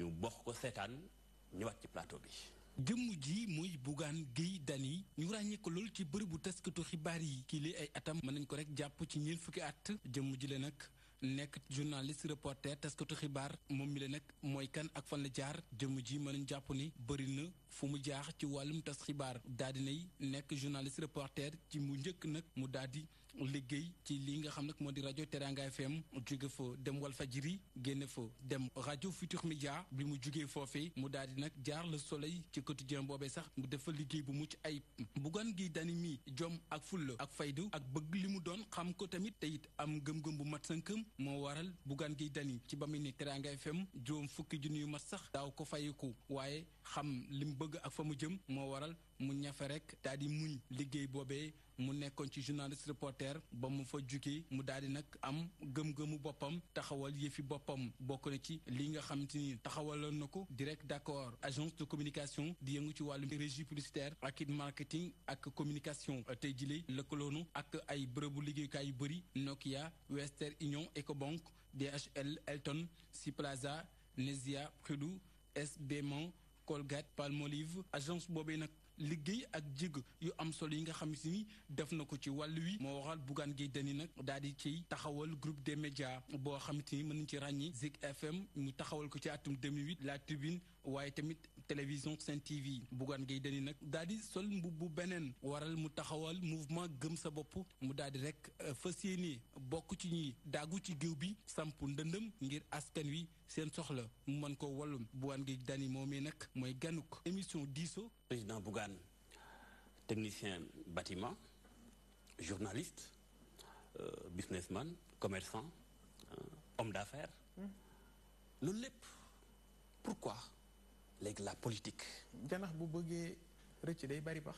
ñu bokk ko seetaan ñëwaat ci plateau bi. jëmm ji muy Bougane Gueye Dany ñu ràññee ko lool ci bërëbu taskatu xibaar yi kii li ay atam mën nañ ko rek jàpp ci ñeent fukki at jëmm ji la nag nekk journaliste reporter taskatu xibaar moom mi la nag mooy kan ak fan la jaar jëmm ji mën nañ jàpp ni bëri na fu mu jaax ci wàllum tas xibaar daal di nay nekk journaliste reporter ci mu njëkk nag mu daal di liggéey ci lii nga xam nag moo di rajo Teranga FM jóge fa dem Walfadjri génne fa dem rajo Futur Média bi mu jugee foofee mu daal di nag jaar Le Soleil ci quotidien boobee sax mu def fa liggéey bu mucc ayib Bougane Gueye Dany mi jom ak fulla ak faydu ak bëgg li mu doon xam ko tamit te it am gëm-gëm bu mat sënkëm moo waral Bougane Gueye Dany ci ba mu ne Teranga FM juróom fukki junni yu mat sax daaw ko fayeku waaye xam li mu bëgg ak fa mu jëm moo waral mu ñafe rek daal di muñ liggéey boobee mu nekkoon ci journaliste reporter ba mu fa jugee mu daal di nag am gëm-gëmu boppam taxawal yëfi boppam bokk na ci li nga xamante ni taxawaloon na ko direct d'accord agence de communication di yëngu ci wàllu régie publicitaire ak it marketing ak communication tey jile lëkkaloonu ak ay bërëbu liggéeyukaay yu bëri Nokia Western Union Ecobank DHL Elton Ciplaza Nesia Prud'homme SBM Colgate Palmolive agence boobee nag liggéey ak jég yu am solo yi nga xam ni def na ko ci wàllu wi moo waral Bougane Gueye Dany nag daal di ciy taxawal groupe des médias boo xamante ni mën nañu ci ràññi Zik FM mu taxawal ko ci atum 2008 La Tribune waaye tamit télévision Sen TV Bougane Gueye Dany nag daal di sol mbubb bu beneen waral mu taxawal mouvement gëm sa bopp mu daal di rek fas yéene bokk ci ñi daagu ci géew bi samp ndëndëm ngir askan wi seen soxla mu mën ko wallum Bougane Gueye Dany moomee nag mooy ganuk émission diisoo président Bougane technicien bâtiment journaliste businessman commerçant homme d'affaires loolu lépp pourquoi léegi la politique janax bu bëggee rëcc day bari pax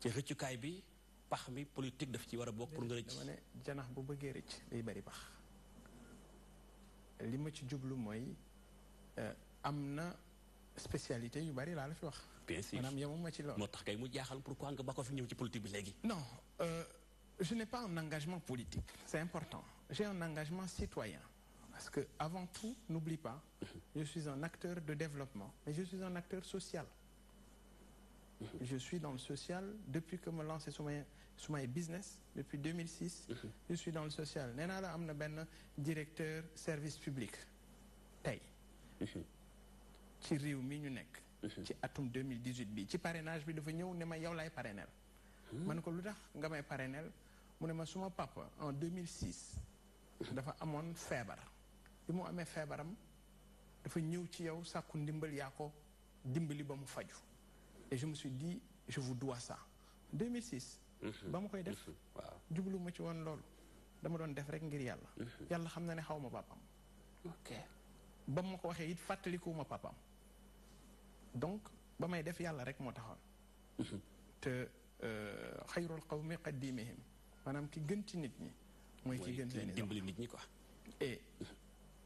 ci rëccukaay bi pax mi politique daf ci war a bokk pour nga rëcc dama ne janax bu bëggee rëcc day bari pax li ma ci jublu mooy am na spécialité yu bari laa la fi wax. bien sûr maanaam yemuma ci loolu. moo tax kay mu jaaxal pourquoi nga ba ko fi ñëw ci politique bi léegi. non je n'ai pas un engagement politique c'est important j'ai un engagement citoyen parce que avant tout n'oublie pas je suis un acteur de développement mais je suis un acteur social je suis dans le social depuis que ma lancé sumay business depuis 2006 je suis dans le social nee naa la am na benn directeur service public tey ci réew mi ñu nekk ci atum 2018 bi ci parrainage bi dafa ñëw ne ma yow lay parrainel ma ne ko lu tax nga may parrainel mu ne ma suma papa en 2006 dafa amoon feebar bi mu amee feebaram dafa ñëw ci yow sàkku ndimbal yaa ko dimbali ba mu faju et je me suis dit je vous dois ça 2006 ba ma koy def jublu ma ci woon loolu dama doon def rek ngir yàlla yàlla xam na ne xaw ma papaam ok ba ma ko waxee it fàttalikuwuma papaam donc ba may def yàlla rek moo taxoon te xayrul qawmi qaddimihim maanaam ki gën ci nit ñi mooy ki gën leen dimbali nit ñi quoi et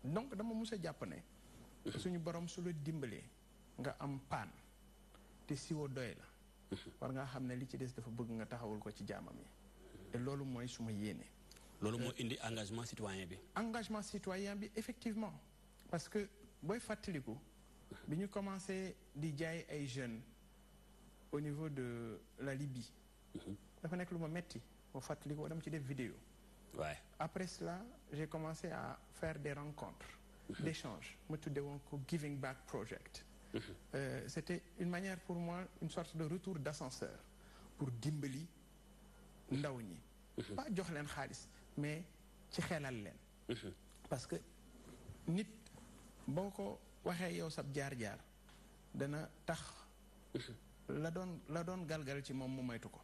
donc dama mus a jàpp ne suñu borom su la dimbalee nga am paan te siwo doy la war nga xam ne li ci des dafa bëgg nga taxawul ko ci jaamam yi et loolu mooy suma yéene loolu moo indi engagement citoyen bi engagement citoyen bi effectivement parce que booy fàttaliku bi ñu commencé di jaay ay jeunes au niveau de la Libye dafa nekk lu ma metti boo fàttaliku dama ci def vidéo ouais. Après cela j'ai commencé à faire des rencontres d'échanges ma tudde woon ko Giving Back Project c'était une manière pour moi une sorte de retour d'ascenseur pour dimbali ndaw ñi pas jox leen xaalis mais ci xelal leen parce que nit boo ko waxee yow sab jaar-jaar dana tax la doon galgal ci moom mu moytu ko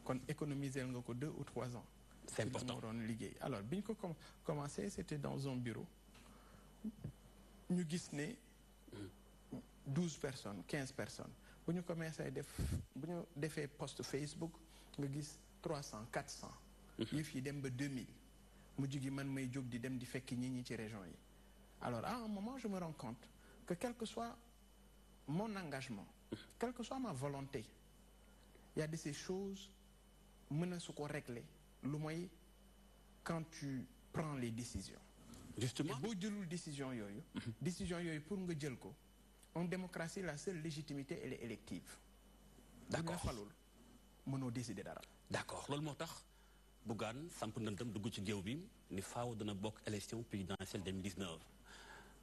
kon économiser nga ko 2 ou 3 ans c'est important moo doon liggéey alors bi ñu ko commencé c'était dans un bureau ñu gis ne 12 personnes 15 personnes bu ñu commencé bu ñu defee post Facebook nga gis 300 400 yëf yi dem ba 2000 mujj gi man may jóg di dem di fekk ñi ci région yi alors à un moment je me rends compte que quel que soit mon engagement quelle que soit ma volonté il y a de ces choses mën na su ko régler lu mooy quand tu prends les décisions justement boo jëlul décision yooyu. décision yooyu pour nga jël ko en démocratie la seule légitimité elle est élective. d'accord bu ñu la falul mënoo décider dara. d'accord loolu moo tax Bougane samp ndëndam dugg ci géew bi ni faaw dana bokk élection présidentielle 2019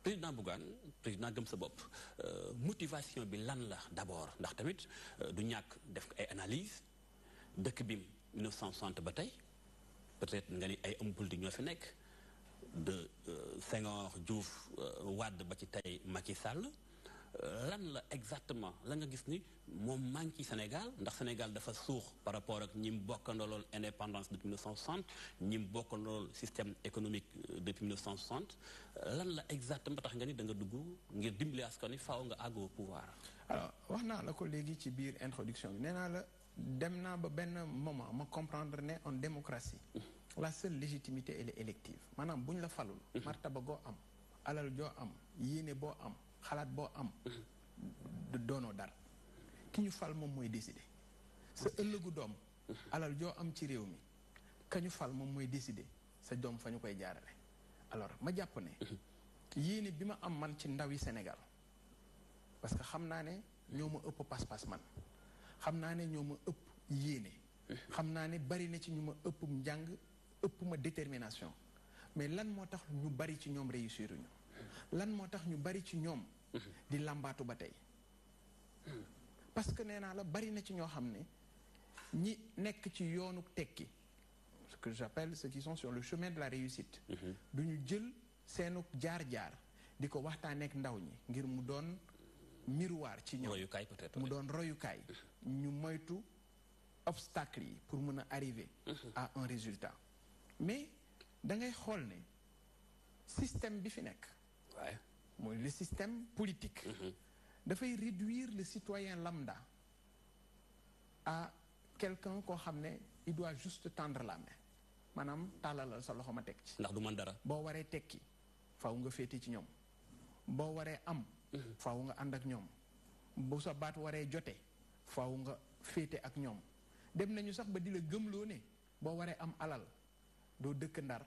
président Bougane président gëm sa bopp motivation bi lan la d'abord ndax tamit du ñàkk def ay analyse dëkk bi 1960 ba tey peut-être nga ni ay hommes politiques ñoo fi nekk de Senghor Diouf Wade ba ci tey Macky Sall lan la exactement la nga gis ni moom manque ci Sénégal ndax Sénégal dafa suux par rapport ak ñi mu bokkandolool indépendance depuis 1960 ñi mu bokkandolool système économique depuis 1960 lan la exactement tax nga ni da nga dugg ngir dimbali askan wi faaw nga àgg au pouvoir. alors wax naa la ko léegi ci biir introduction bi nee naa la dem naa ba benn moment ma comprendre ne en démocratie la seule légitimité elle est élective maanaam bu ñu la falul martaba goo am alal joo am yéene boo am xalaat boo am doonoo dara ki ñu fal moom mooy décider sa ëllëgu doom alal joo am ci réew mi ka ñu fal moom mooy décider sa doom fa ñu koy jaarale alors ma jàpp ne yéene bi ma am man ci ndawi Sénégal parce que xam naa ne ñoo ma ëpp pas-pas man xam naa ne ñoo ma ëpp yéene xam naa ne bari na ci ñu ma ëpp njàng ëpp ma détermination mais lan moo tax ñu bari ci ñoom réussir ñu lan moo tax ñu bari ci ñoom di làmbaatu ba tey parce que nee naa la bari na ci ñoo xam ne ñi nekk ci yoonu tekki ce que j'appelle ceux qui sont sur le chemin de la réussite du ñu jël seenu jaar-jaar di ko waxtaaneek ndaw ñi ngir mu doon miroir ci ñoom royukaay peut-être mu doon royukaay ñu moytu obstacle yi pour mën a arriver à un résultat mais da ngay xool ne système bi fi nekk waaye mooy le système politique dafay réduire le citoyen lambda à quelqu'un koo xam ne il doit juste tendre la main maanaam tàllalal sa loxo ma teg ci ndax du man dara boo waree tekki faaw nga féete ci ñoom boo waree am faaw nga ànd ak ñoom bu sa baat waree jote faaw nga féete ak ñoom dem nañu sax ba di la gëmloo ne boo waree am alal doo dëkk Ndar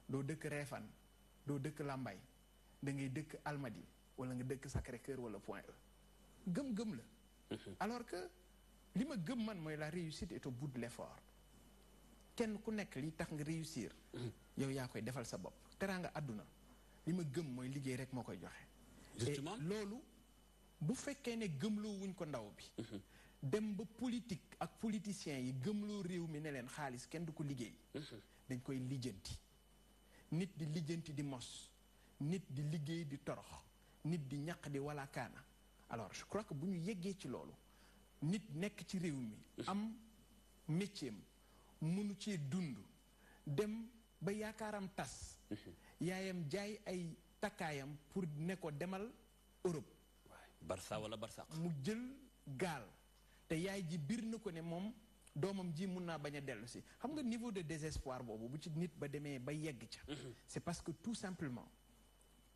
doo dëkk Réfane doo dëkk Lambaye da ngay dëkk Almadies wala nga dëkk Sacré-Cœur wala Point E gëm-gëm la alors que li ma gëm man mooy la réussite est au bout de l'effort kenn ku nekk li tax nga réussir yow yaa koy defal sa bopp teraanga àdduna li ma gëm mooy liggéey rek moo koy joxe justement loolu bu fekkee ne gëmloo wuñ ko ndaw bi dem ba politique ak politiciens yi gëmloo réew mi ne leen xaalis kenn du ko liggéey dañ koy lijjanti nit di lijjanti di mos nit di liggéey di torox nit di ñaq di wala kaana alors je crois que bu ñu yeggee ci loolu nit nekk ci réew mi am métier mënu cee dund dem ba yaakaaram tas yaayam jaay ay takkaayam pour ne ko demal Europe Barça wala Barsaq mu jël gaal te yaay ji biir na ko ne moom doomam ji mun naa bañ a dellu si xam nga niveau de désespoir boobu bu ci nit ba demee ba yegg ca c'est parce que tout simplement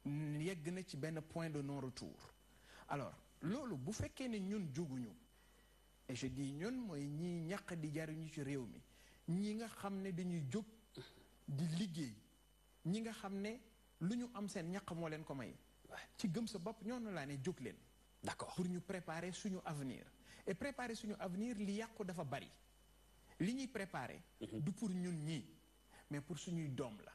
yegg na ci benn point de non-retour alors loolu bu fekkee ne ñun jóguñu et je dis ñun mooy ñii ñaq di jariñu ci réew mi ñi nga xam ne dañuy jóg di liggéey ñi nga xam ne lu ñu am seen ñaq moo leen ko may ci gëm sa bopp ñoonu laa ne jóg leen d'accord pour ñu préparer suñu avenir et préparer suñu avenir li yàqu dafa bari li ñuy préparer du pour ñun ñii mais pour suñuy doom la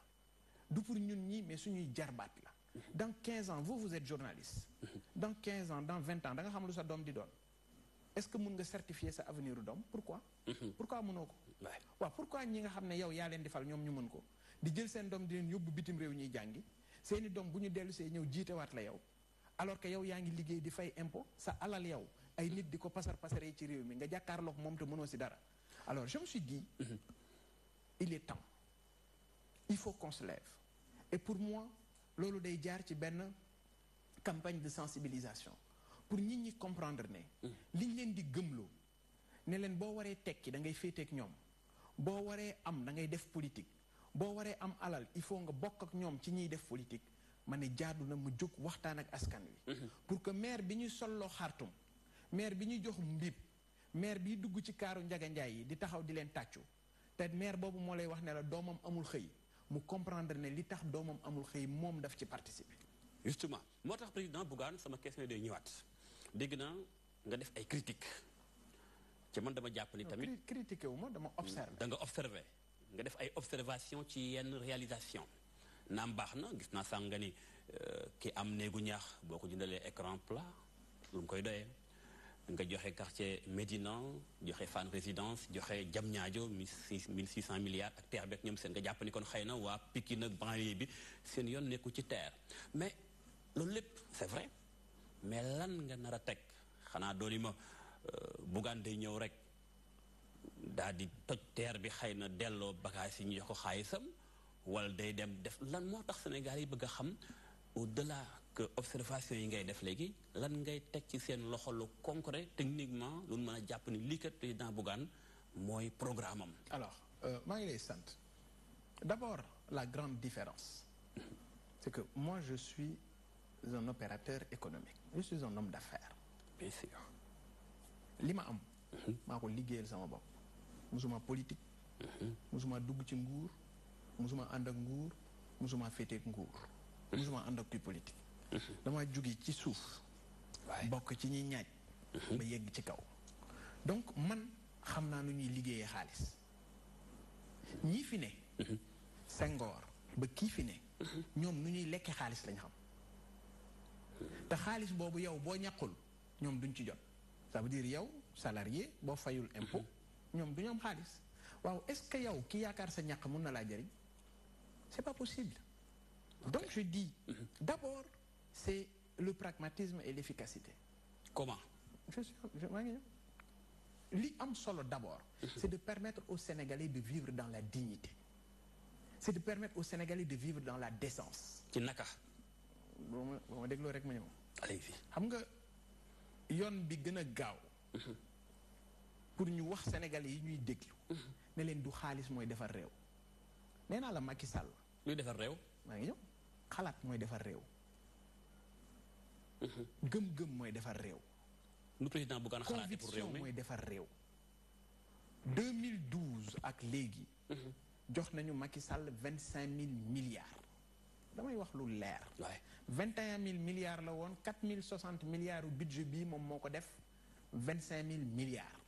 du pour ñun ñii mais suñuy jarbaat la dans 15 ans vous êtes journaliste dans 15 ans dans 20 ans da nga xam lu sa doom di doon est-ce que mun nga certifier sa avenir u doom pourquoi mënoo ko waaw pourquoi ñi nga xam ne yow yaa leen di fal ñoom ñu mën ko di jël seen doom di leen yóbbu bitim réew ñuy jàngi seeni doom bu ñu dellu see ñëw jiitewaat la yow alors que yow yaa ngi liggéey di fay impôt sa alal yow ay nit di ko pasaree ci réew mi nga jàkkaarloog moom te mënoo si dara alors je me suis dit il est temps il faut qu'on se lève et pour moi loolu day jaar ci benn campagne de sensibilisation pour nit ñi comprendre ne liñ leen di gëmloo ne leen boo waree tekki da ngay féeteek ñoom boo waree am da ngay def politique boo waree am alal il faut nga bokk ak ñoom ci ñiy def politique ma ne jaadu na mu jóg waxtaan ak askan wi pour que maire bi ñuy solloo xartum maire bi ñuy jox mbib maire bi dugg ci kaaru njaganjaay yi di taxaw di leen tàccu te maire boobu moo lay wax ne la doomam amul xëy mu comprendre ne li tax doomam amul xëy moom daf ci participer. justement moo tax président Bougane sama question yi day ñëwaat dégg naa nga def ay critiques ci man dama jàpp ni tamit critiqué wu ma dama observé. da nga observé nga def ay observation ci yenn réalisation naam baax na gis naa sànq nga ni ki am néegu ñaax boo ko jëndalee écran plat lu mu koy doyee nga joxe quartier Médina joxe Fann Résidence joxe Diamniadio 1600 milliards ak terre beeg ñoom seen nga jàpp ni kon xëy na waa Pikine ak banlieue bi seen yoon nekku ci terre mais loolu lépp c'est vrai mais lan nga nar a teg xanaa dooli ma Bougane day ñëw rek daal di toj terre bi xëy na delloo bagage yi ñu jox ko xaalisam wala day dem def lan moo tax Sénégal yi bëgg a xam au-delà que observation yi ngay def léegi lan ngay teg ci seen loxo lu concret techniquement lu mën a jàpp ni lii kat président Bougane mooy programme am. alors maa ngi lay sant d'abord la grande différence c'est que moi je suis un opérateur économique je suis un homme d'affaires. bien sûr. li ma am. maa ko liggéeyal sama bopp. musuma politique. musuma dugg ci nguur. musuma ànd ak nguur. musuma féeteeg nguur. musuma ànd ak kuy politique. dama jóge ci suuf. bokk ci ñi ñaaj. ba yegg ci kaw. donc man xam naa nu ñuy liggéeyee xaalis. ñii fi ne. Senghor ba kii fi ne. ñoom nu ñuy lekkee xaalis lañ xam. te xaalis boobu yow boo ñàkkul ñoom duñ ci jot. ça veut dire yow salarié boo fayul impôt ñoom du ñu am xaalis waaw est-ce que yow ki yaakaar sa ñàkk mun na laa jëriñ c'est pas possible. donc je dis d'abord c'est le pragmatisme et l'efficacité. comment. maa ngi ñëw li am solo d'abord c'est de permettre aux Sénégalais de vivre dans la dignité c'est de permettre aux Sénégalais de vivre dans la décence. ci naka. boo ma dégloo rek ma ñëw. allez-y. xam nga yoon bi gën a gaaw pour ñu wax Sénégalais yi ñuy déglu ne leen du xaalis mooy defar réew. nee naa la Macky Sall. luy defar réew. maa ngi ñëw xalaat mooy defar réew. gëm-gëm mooy defar réew. lu président Bougane xalaatee pour réew conviction mi mooy defar réew. 2012 ak léegi. jox nañu Macky Sall 25 000 milliards. damay wax lu leer. waay 21 000 milliards la woon 4 060 milliards u budget bii moom moo ko def 25 000 milliards.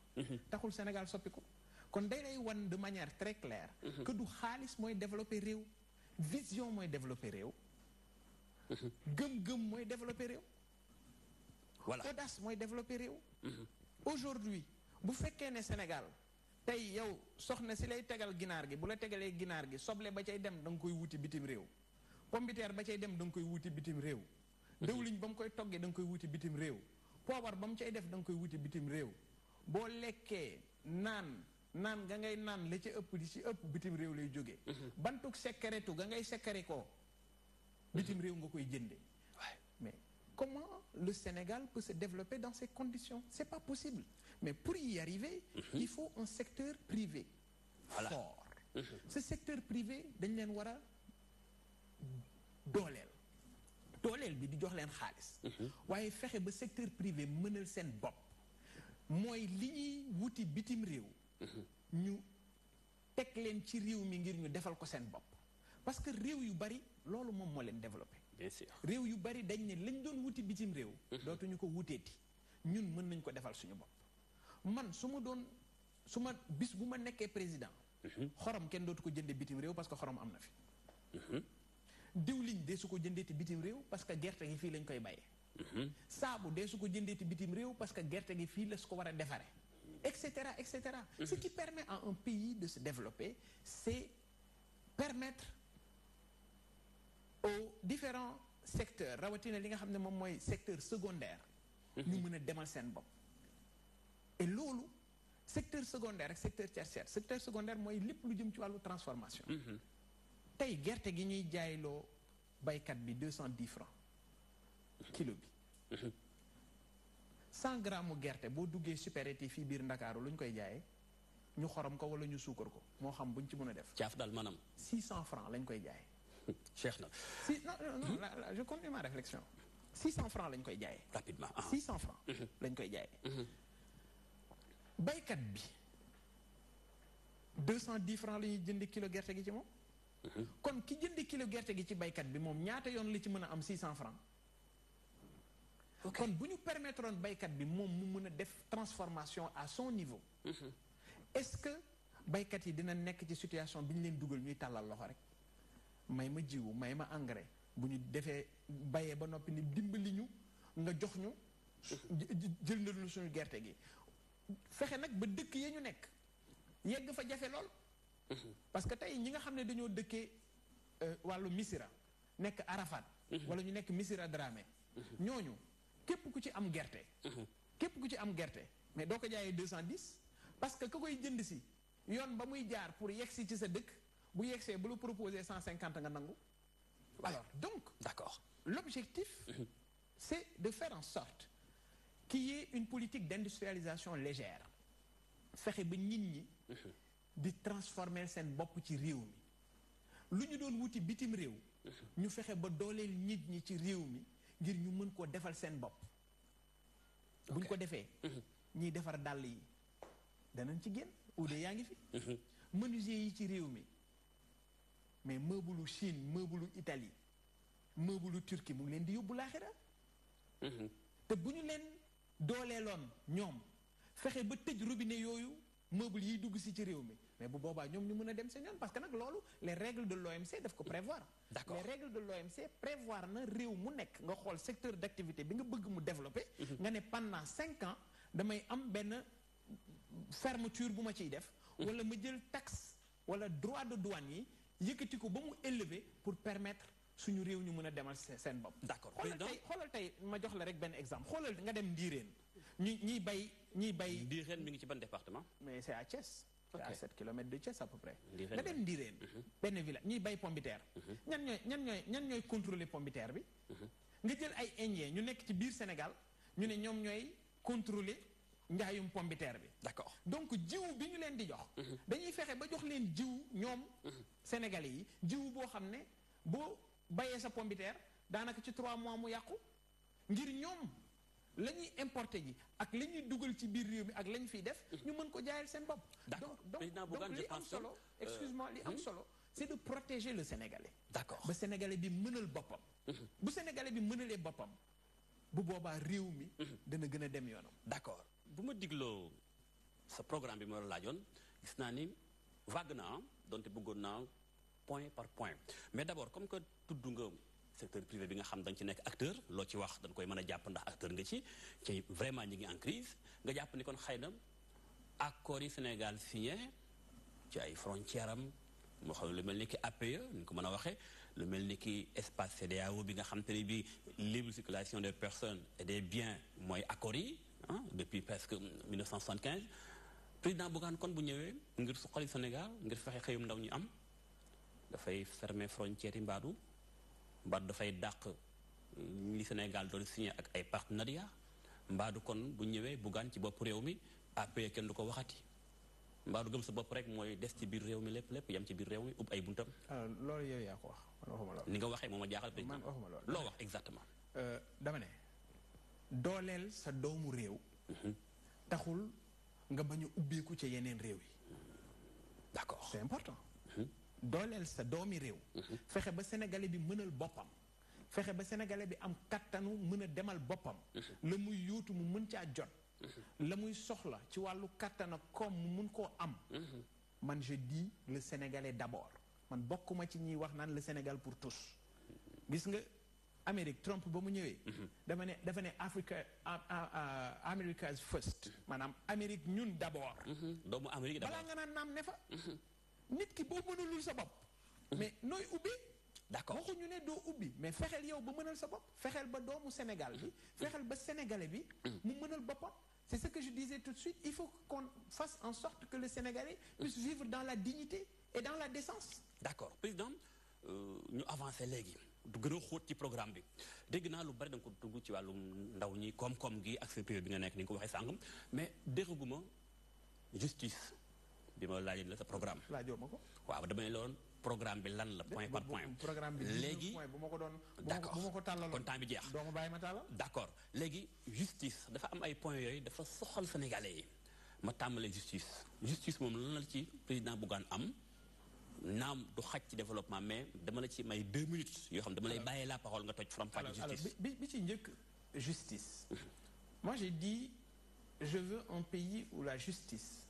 taxul Sénégal soppi ko. kon day lay wan de manière très claire. que du xaalis mooy développer réew. vision mooy développer réew. gëm-gëm mooy développer réew. voilà audace mooy développer réew. aujourd'hui bu fekkee ne Sénégal tey yow soxna si lay tegal ginaar gi bu la tegalee ginaar gi soble ba cay dem da nga koy wuti bitim réew. pombiteer ba cay dem da nga koy wuti bitim réew. dëwliñ ba mu koy toggee da nga koy wuti bitim réew. poobar ba mu cay def da nga koy wuti bitim réew. boo lekkee naan nga ngay naan la ca ëpp di ci ëpp bitim réew lay jógee. bantuk sekkaretu ga ngay sekkari ko bitim réew nga koy jënde mais comment le Sénégal peut se développer dans ces conditions? C'est pas possible. Mais pour y arriver, il faut un secteur privé fort. Ce secteur privé dañ leen war a dooleel bi di jox leen xaalis. waaye fexe ba secteur privé mënal seen bopp mooy li ñuy wuti bitim réew. ñu teg leen ci réew mi ngir ñu defal ko seen bopp. parce que réew yu bari loolu moom moo leen développé. bien sûr réew yu bari dañ ne lañ doon wuti bitim réew. dootuñu ko wuteeti ñun mën nañ ko defal suñu bopp. man su ma bis bu ma nekkee président. xorom kenn dootu ko jëndee bitim réew parce que xorom am na fi. diwliñ dee su ko jëndeeti bitim réew parce que gerte gi fii lañ koy bayee. saabu dee su ko jëndeeti bitim réew parce que gerte gi fii la su ko war a defaree. et cetera et cetera. Ce qui permet à un pays de se développer, c'est permettre aux différents secteurs rawatina li nga xam ne moom mooy secteur secondaire. ñu mën a demal seen bopp. et loolu secteur secondaire ak secteur tertiaire secteur secondaire mooy lépp lu jëm ci wàllu transformation. tey gerte gi ñuy jaayloo baykat bi 210 francs kilo bi. 100 grammes gerte boo duggee supérité fii biir Ndakaaru lu ñu koy jaayee ñu xorom ko wala ñu suukar ko moo xam buñ ci mën a def. caaf daal maanaam. 600 francs lañ koy jaayee. Cheikh na. non je continue ma réflexion. 600 francs lañ koy jaayee. rapidement 600 francs lañ koy jaayee. baykat bi 210 francs la ñuy jënd kilo gerte gi ci moom. kon ki jënd kilo gerte gi ci baykat bi moom ñaata yoon la ci mën a am 600 francs. kon bu ñu permettre woon baykat bi moom mu mën a def transformation à son niveau. est-ce que baykat yi dina nekk ci situation bi ñu leen dugal ñuy tàllal loxo rek may ma jiwu may ma engrais bu ñu defee bayee ba noppi ni dimbali ñu nga jox ñu jël na lu suñu gerte gi fexe nag ba dëkk ya ñu nekk yegg fa jafe lool. parce que tey ñi nga xam ne dañoo dëkkee wàllu Missirah nekk Arafat wala ñu nekk Missirah Dramé ñooñu képp ku ci am gerte képp ku ci am gerte mais doo ko jaayee 210 parce que ka koy jënd si yoon ba muy jaar pour yegsi ci sa dëkk bu yegsee bu la proposer 150 nga nangu. alors donc d'accord l'objectif c'est de faire en sorte qu'il y ait une politique d'industrialisation légère fexe ba nit ñi di transformer seen bopp ci réew mi lu ñu doon wuti bitim réew ñu fexe ba dooleel nit ñi ci réew mi ngir ñu mën koo defal seen bopp buñ ko defee ñiy defar dàll yi danañ ci génn uude yaa ngi fi menuisier yi ci réew mi mais meublu Chine meublu Italie meublu Turquie mu ngi leen di yóbbu laaxira te bu ñu leen dooleeloon ñoom fexe ba tëj robinet yooyu meuble yiy dugg si ci réew mi mais bu boobaa ñoom ñu mën a dem seen yoon parce que nag loolu les règles de l'OMC daf ko prévoir. D'accord. Les règles de l'OMC prévoir na réew mu nekk nga xool secteur d'activité bi nga bëgg mu développer. nga ne pendant 5 ans damay am benn fermeture bu ma ciy def. wala ma jël taxe wala droit de douane yi yëkkati ko ba mu élevé pour permettre suñu réew ñu mën a demal seen bopp. D'accord. xoolal tey ma jox la rek benn exemple xoolal nga dem Ndiréen ñiy bay. Ndiréen mi ngi ci ban département. mais c'est à Thiès. Ok. C'est à 7 kilomètres de Thiès à peu près. Ndiréen nga dem Ndiréen. benn village ñiy bay pombiteer. ñan ñooy contrôler pombiteer bi. nga jël ay Indiens ñu nekk ci biir Sénégal ñu ne ñoom ñooy contrôler njaayum pombiteer bi. D'accord. donc jiwu bi ñu leen di jox. dañuy fexe ba jox leen jiwu ñoom. Sénégalais yi jiwu boo xam ne boo bayee sa pombiteer daanaka ci 3 mois mu yàqu ngir ñoom. la ñuy importer ji ak la ñuy dugal ci biir réew mi ak la ñu fiy def ñu mën ko jaayal seen bopp. D'accord. donc li am solo excuse-moi li am solo c'est de protéger le Sénégalais. D'accord. ba Sénégalais bi mënal boppam. bu Sénégalais bi mënalee boppam bu boobaa réew mi. dana gën a dem yoonam. D'accord bu ma digloo sa programme bi ma la laajoon gis naa ni vague naa donte bëggoon naa point par point mais d'abord comme que tudd nga. secteur privé bi nga xam dañ ci nekk acteur loo ci wax dañ koy mën a jàpp ndax acteur nga ci vraiment ñi ngi en crise nga jàpp ni kon xëy na accords yi Sénégal signé ci ay frontières am moo xam lu mel ni ki APE ni ko mën a waxee lu mel ni ki espace CEDEAO bi nga xam te ne bi libre circulation des personnes et des biens mooy accords yi depuis presque 1975 président Bougane kon bu ñëwee ngir suqali Sénégal ngir fexe xëyum ndaw ñi am dafay fermer frontières yi mbaadu dafay dàq li Sénégal doon signé ak ay partenariat mbaadu kon bu ñëwee Bougane ci bopp réew mi APE kenn du ko waxati mbaadu gëm sa bopp rek mooy des ci biir réew mi lépp yam ci biir réew mi ub ay buntam. loolu yow yaa ko wax man waxuma loolu. ni nga waxee moom a jaaxal président man waxuma loolu. loo wax exactement. dama ne dooleel sa doomu réew. taxul nga bañ a ubbeeku ca yeneen réew yi. D'accord. C'est important. dooleel sa doomi réew. fexe ba sénégalais bi mënal boppam. fexe ba sénégalais bi am kattanu mën a demal boppam. la muy yóotu mu mën caa jot. la muy soxla ci wàllu kattan ak koom mu mën koo am. man je dis le sénégalais d'abord man bokkuma ci ñiy wax naan le Sénégal pour tous. gis nga Amérique Trump ba mu ñëwee. dafa ne America's first. maanaam Amérique ñun d'abord. doomu Amérique d'abord balaa nga naan naam ne fa. nit ki boo mënalul sa bopp. mais nooy ubbi. D'accord. waxuñu ne doo ubbi mais fexeel yow ba mënal sa bopp fexeel ba doomu Sénégal bi. fexeel ba sénégalais bi. mu mënal boppam. c'est ce que je disais tout de suite il faut qu'on fasse en sorte que le Sénégalais puisse vivre dans la dignité et dans la décence. D'accord président ñu avancé léegi du gën a xóot ci programme bi dégg naa lu bari da nga ko dugg ci wàllum ndaw ñi koom-koom gi ak secteur privé bi nga nekk ni nga ko waxee sàngam mais dégguma justice bi ma laajee la sa programme. laajoo ma ko. waaw dama ne loon programme bi lan la point par point. programme bi léegi point bu ma ko doon. d'accord bu ma ko tàllaloon kon temps bi jeex. doo ma bàyyi ma tàllal. d'accord léegi justice dafa am ay points yooyu dafa soxal sénégalais yi ma tàmbalee justice moom lan la ci président Bougane am naam du xaj ci développement mais dama la ci may 2 minutes yoo xam dama lay bàyyee la parole nga toj faram-fàcce justice. bi ci njëkk justice. Moi j'ai dit je veux un pays où la justice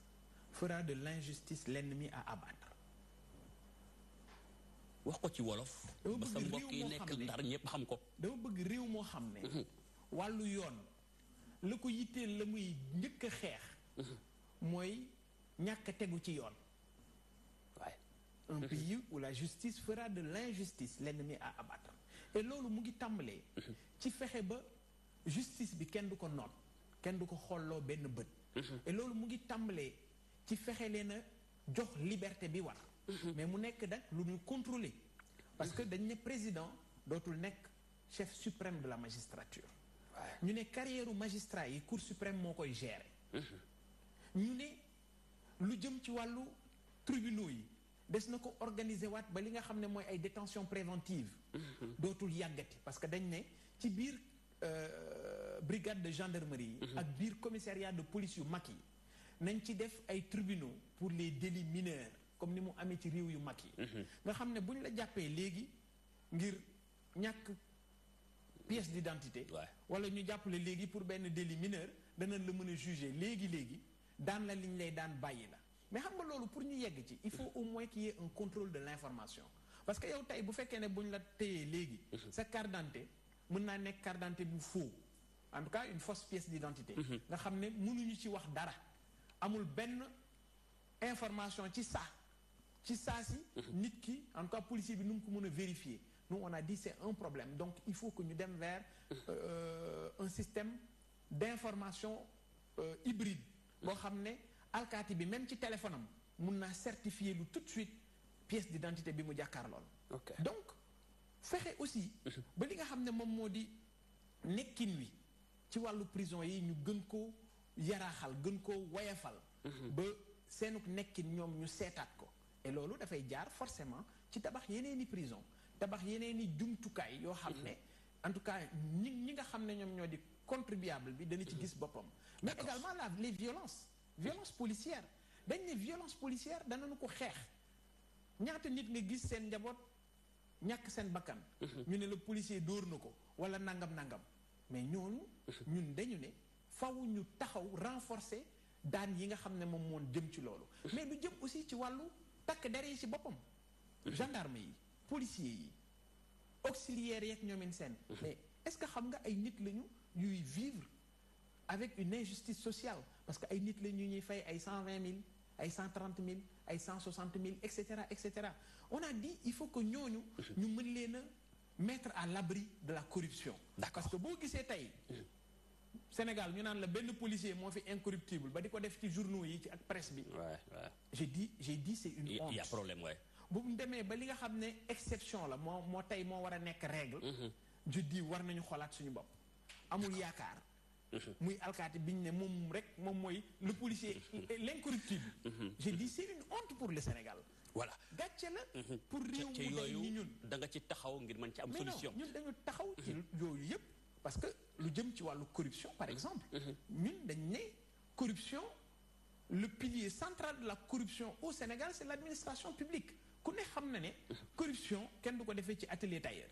fera de l'injustice l'ennemi à abattre. wax ko ci wolof. ba sa mbokk yi nekk Ndar ñëpp xam ko. dama bëgg réew moo xam ne. wàllu yoon la ko yitteel la muy njëkk a xeex. mooy ñàkk a tegu ci yoon. waaye. un pays où la justice fera de l'injustice l'ennemi à abattre. et loolu mu ngi tàmbalee. ci fexe ba justice bi kenn du ko noot kenn du ko xolloo benn bët. et loolu mu ngi tàmbalee ci fexe leen a jox liberté bi war. mais mu nekk nag lu ñu contrôler parce que dañ ne président dootul nekk chef suprême de la magistrature. ñu ne carrière magistrat yi cour suprême moo koy gérer. ñu ne lu jëm ci wàllu tribunaux yi des na ko organiser waat ba li nga xam ne mooy ay détention préventive dootul yàggati parce que dañ ne ci biir brigade de gendarmerie yi ak biir commissariat de police yu mag yi nañ ci def ay tribunaux pour les délits mineurs comme ni mu amee ci réew yu mag yi nga xam ne bu ñu la jàppee léegi ngir ñàkk pièce d'identité wala ñu jàppale léegi pour benn délit mineur danañ la mën a juger léegi daan la liñ lay daan bàyyi la mais xam nga loolu pour ñu yegg ci il faut au moins qu'il y ait un contrôle de l'information parce que yow tey bu fekkee ne bu ñu la téyee léegi sa carte d'identité mën naa nekk carte d'identité bu faux en tout cas une fausse pièce d'identité nga xam ne mënuñu ci wax dara amul benn information ci saa si nit ki en tout cas policier bi nu mu ko mën a vérifier nous on a dit c'est un problème donc il faut que ñu dem vers un système d'information hybride boo xam ne alkaati bi même ci téléphone am mun naa certifier lu tout de suite pièce d'identité bi mu jàkkaar lool donc fexe aussi ba li nga xam ne moom moo di nekkin wi ci wàllu prison yi ñu gën koo yaraaxal gën koo wayafal ba seenuk nekkin ñoom ñu seetaat ko et loolu dafay jaar forcément ci tabax yeneeni prison tabax yeneeni jumtukaay yoo xam ne en tout cas ñi nga xam ne ñoom ñoo di contribuable bi dana ci gis boppam mais également les violences policières dañ ne violence policière danañu ko xeex ñaata nit nga gis seen njaboot ñàkk seen bakkan ñu ne le policier dóor na ko wala nangam mais ñooñu ñun dañu ne faw ñu taxaw renforcer daan yi nga xam ne moom moo jëm ci loolu mais lu jëm aussi ci wàllu takk der yi ci boppam gendarme yi policiers yi auxiliaires yeeg ñoomin seen mais est-ce que xam nga ay nit lañu yuy vivre avec une injustice sociale parce que ay nit la ñuy fay ay 120 000 ay 130 000 ay 160 000 et cetera on a dit il faut que ñooñu ñu mën leen a mettre à l'abri de la corruption parce que boo gisee tey Sénégal ñu naan la benn policier moo fi incorruptible ba di ko def ci journaux yi ci ak presse bi j'ai dit c'est une honte il y a problème bu mu demee ba li nga xam ne exception la moo tey moo war a nekk règle je dis war nañu xoolaat suñu bopp amul yaakaar muy alkaati biñ ne moom rek moom mooy le policier l'incorruptible j'ai dit c'est une honte pour le Sénégal voilà gàcce la pour réew mu day ni ñun da nga ci taxaw ngir mën ci am solution ñun dañu taxaw ci yooyu yëpp parce que lu jëm ci wàllu corruption par exemple ñun dañ ne corruption le pilier central de la corruption au Sénégal c'est l'administration publique ku ne xam na ne corruption kenn du ko defee ci atelier tailleur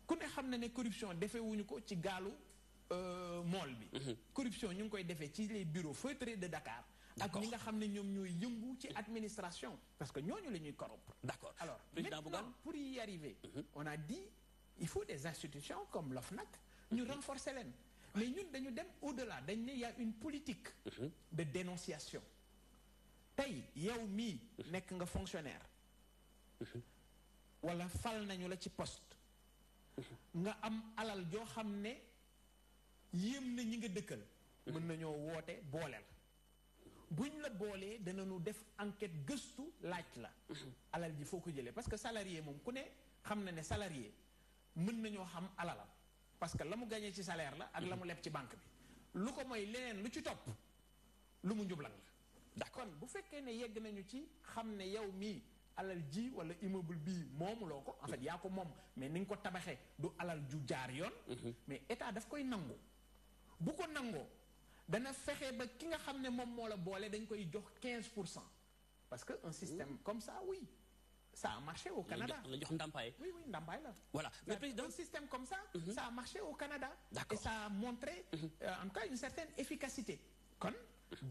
ku ne xam na ne corruption defee wuñu ko ci gaalu mool bi corruption ñu ngi koy defee ci les bureaux feutrés de Dakar ak ñi nga xam ne ñoom ñooy yëngu ci administration parce que ñooñu la ñuy corrompre d'accord alors président Bougane pour y arriver on a dit il faut des institutions comme l'OFNAC ñu renforcer leen mais ñun dañu dem au-delà dañ ne y a une politique de dénonciation tey yow mii nekk nga fonctionnaire wala fal nañu la ci poste nga am alal joo xam ne yéem na ñi nga dëkkal mën nañoo woote booleel buñ la boolee danañu def enquête gëstu laaj la alal ji foo ko jëlee parce que salarié moom ku ne xam na ne salarié mën nañoo xam alalam parce que la mu gagné ci salaire la ak la mu leb ci banque bi lu ko mooy leneen lu ci topp lu mu njublan la d'accord bu fekkee ne yegg nañu ci xam ne yow mii alal ji wala immeuble bii moomuloo ko en fait yaa ko moom mais ni nga ko tabaxee du alal ju jaar yoon mais état daf koy nangu bu ko nangoo dana fexe ba ki nga xam ne moom moo la boole dañ koy jox 15% parce que un système comme ça oui ça a marché au Canada. la jox ndàmpaay. Oui, oui, ndàmpaay là. Voilà. Mais président, un système comme ça, ça a marché au Canada. Et ça a montré, en tout cas, une certaine efficacité. Kon,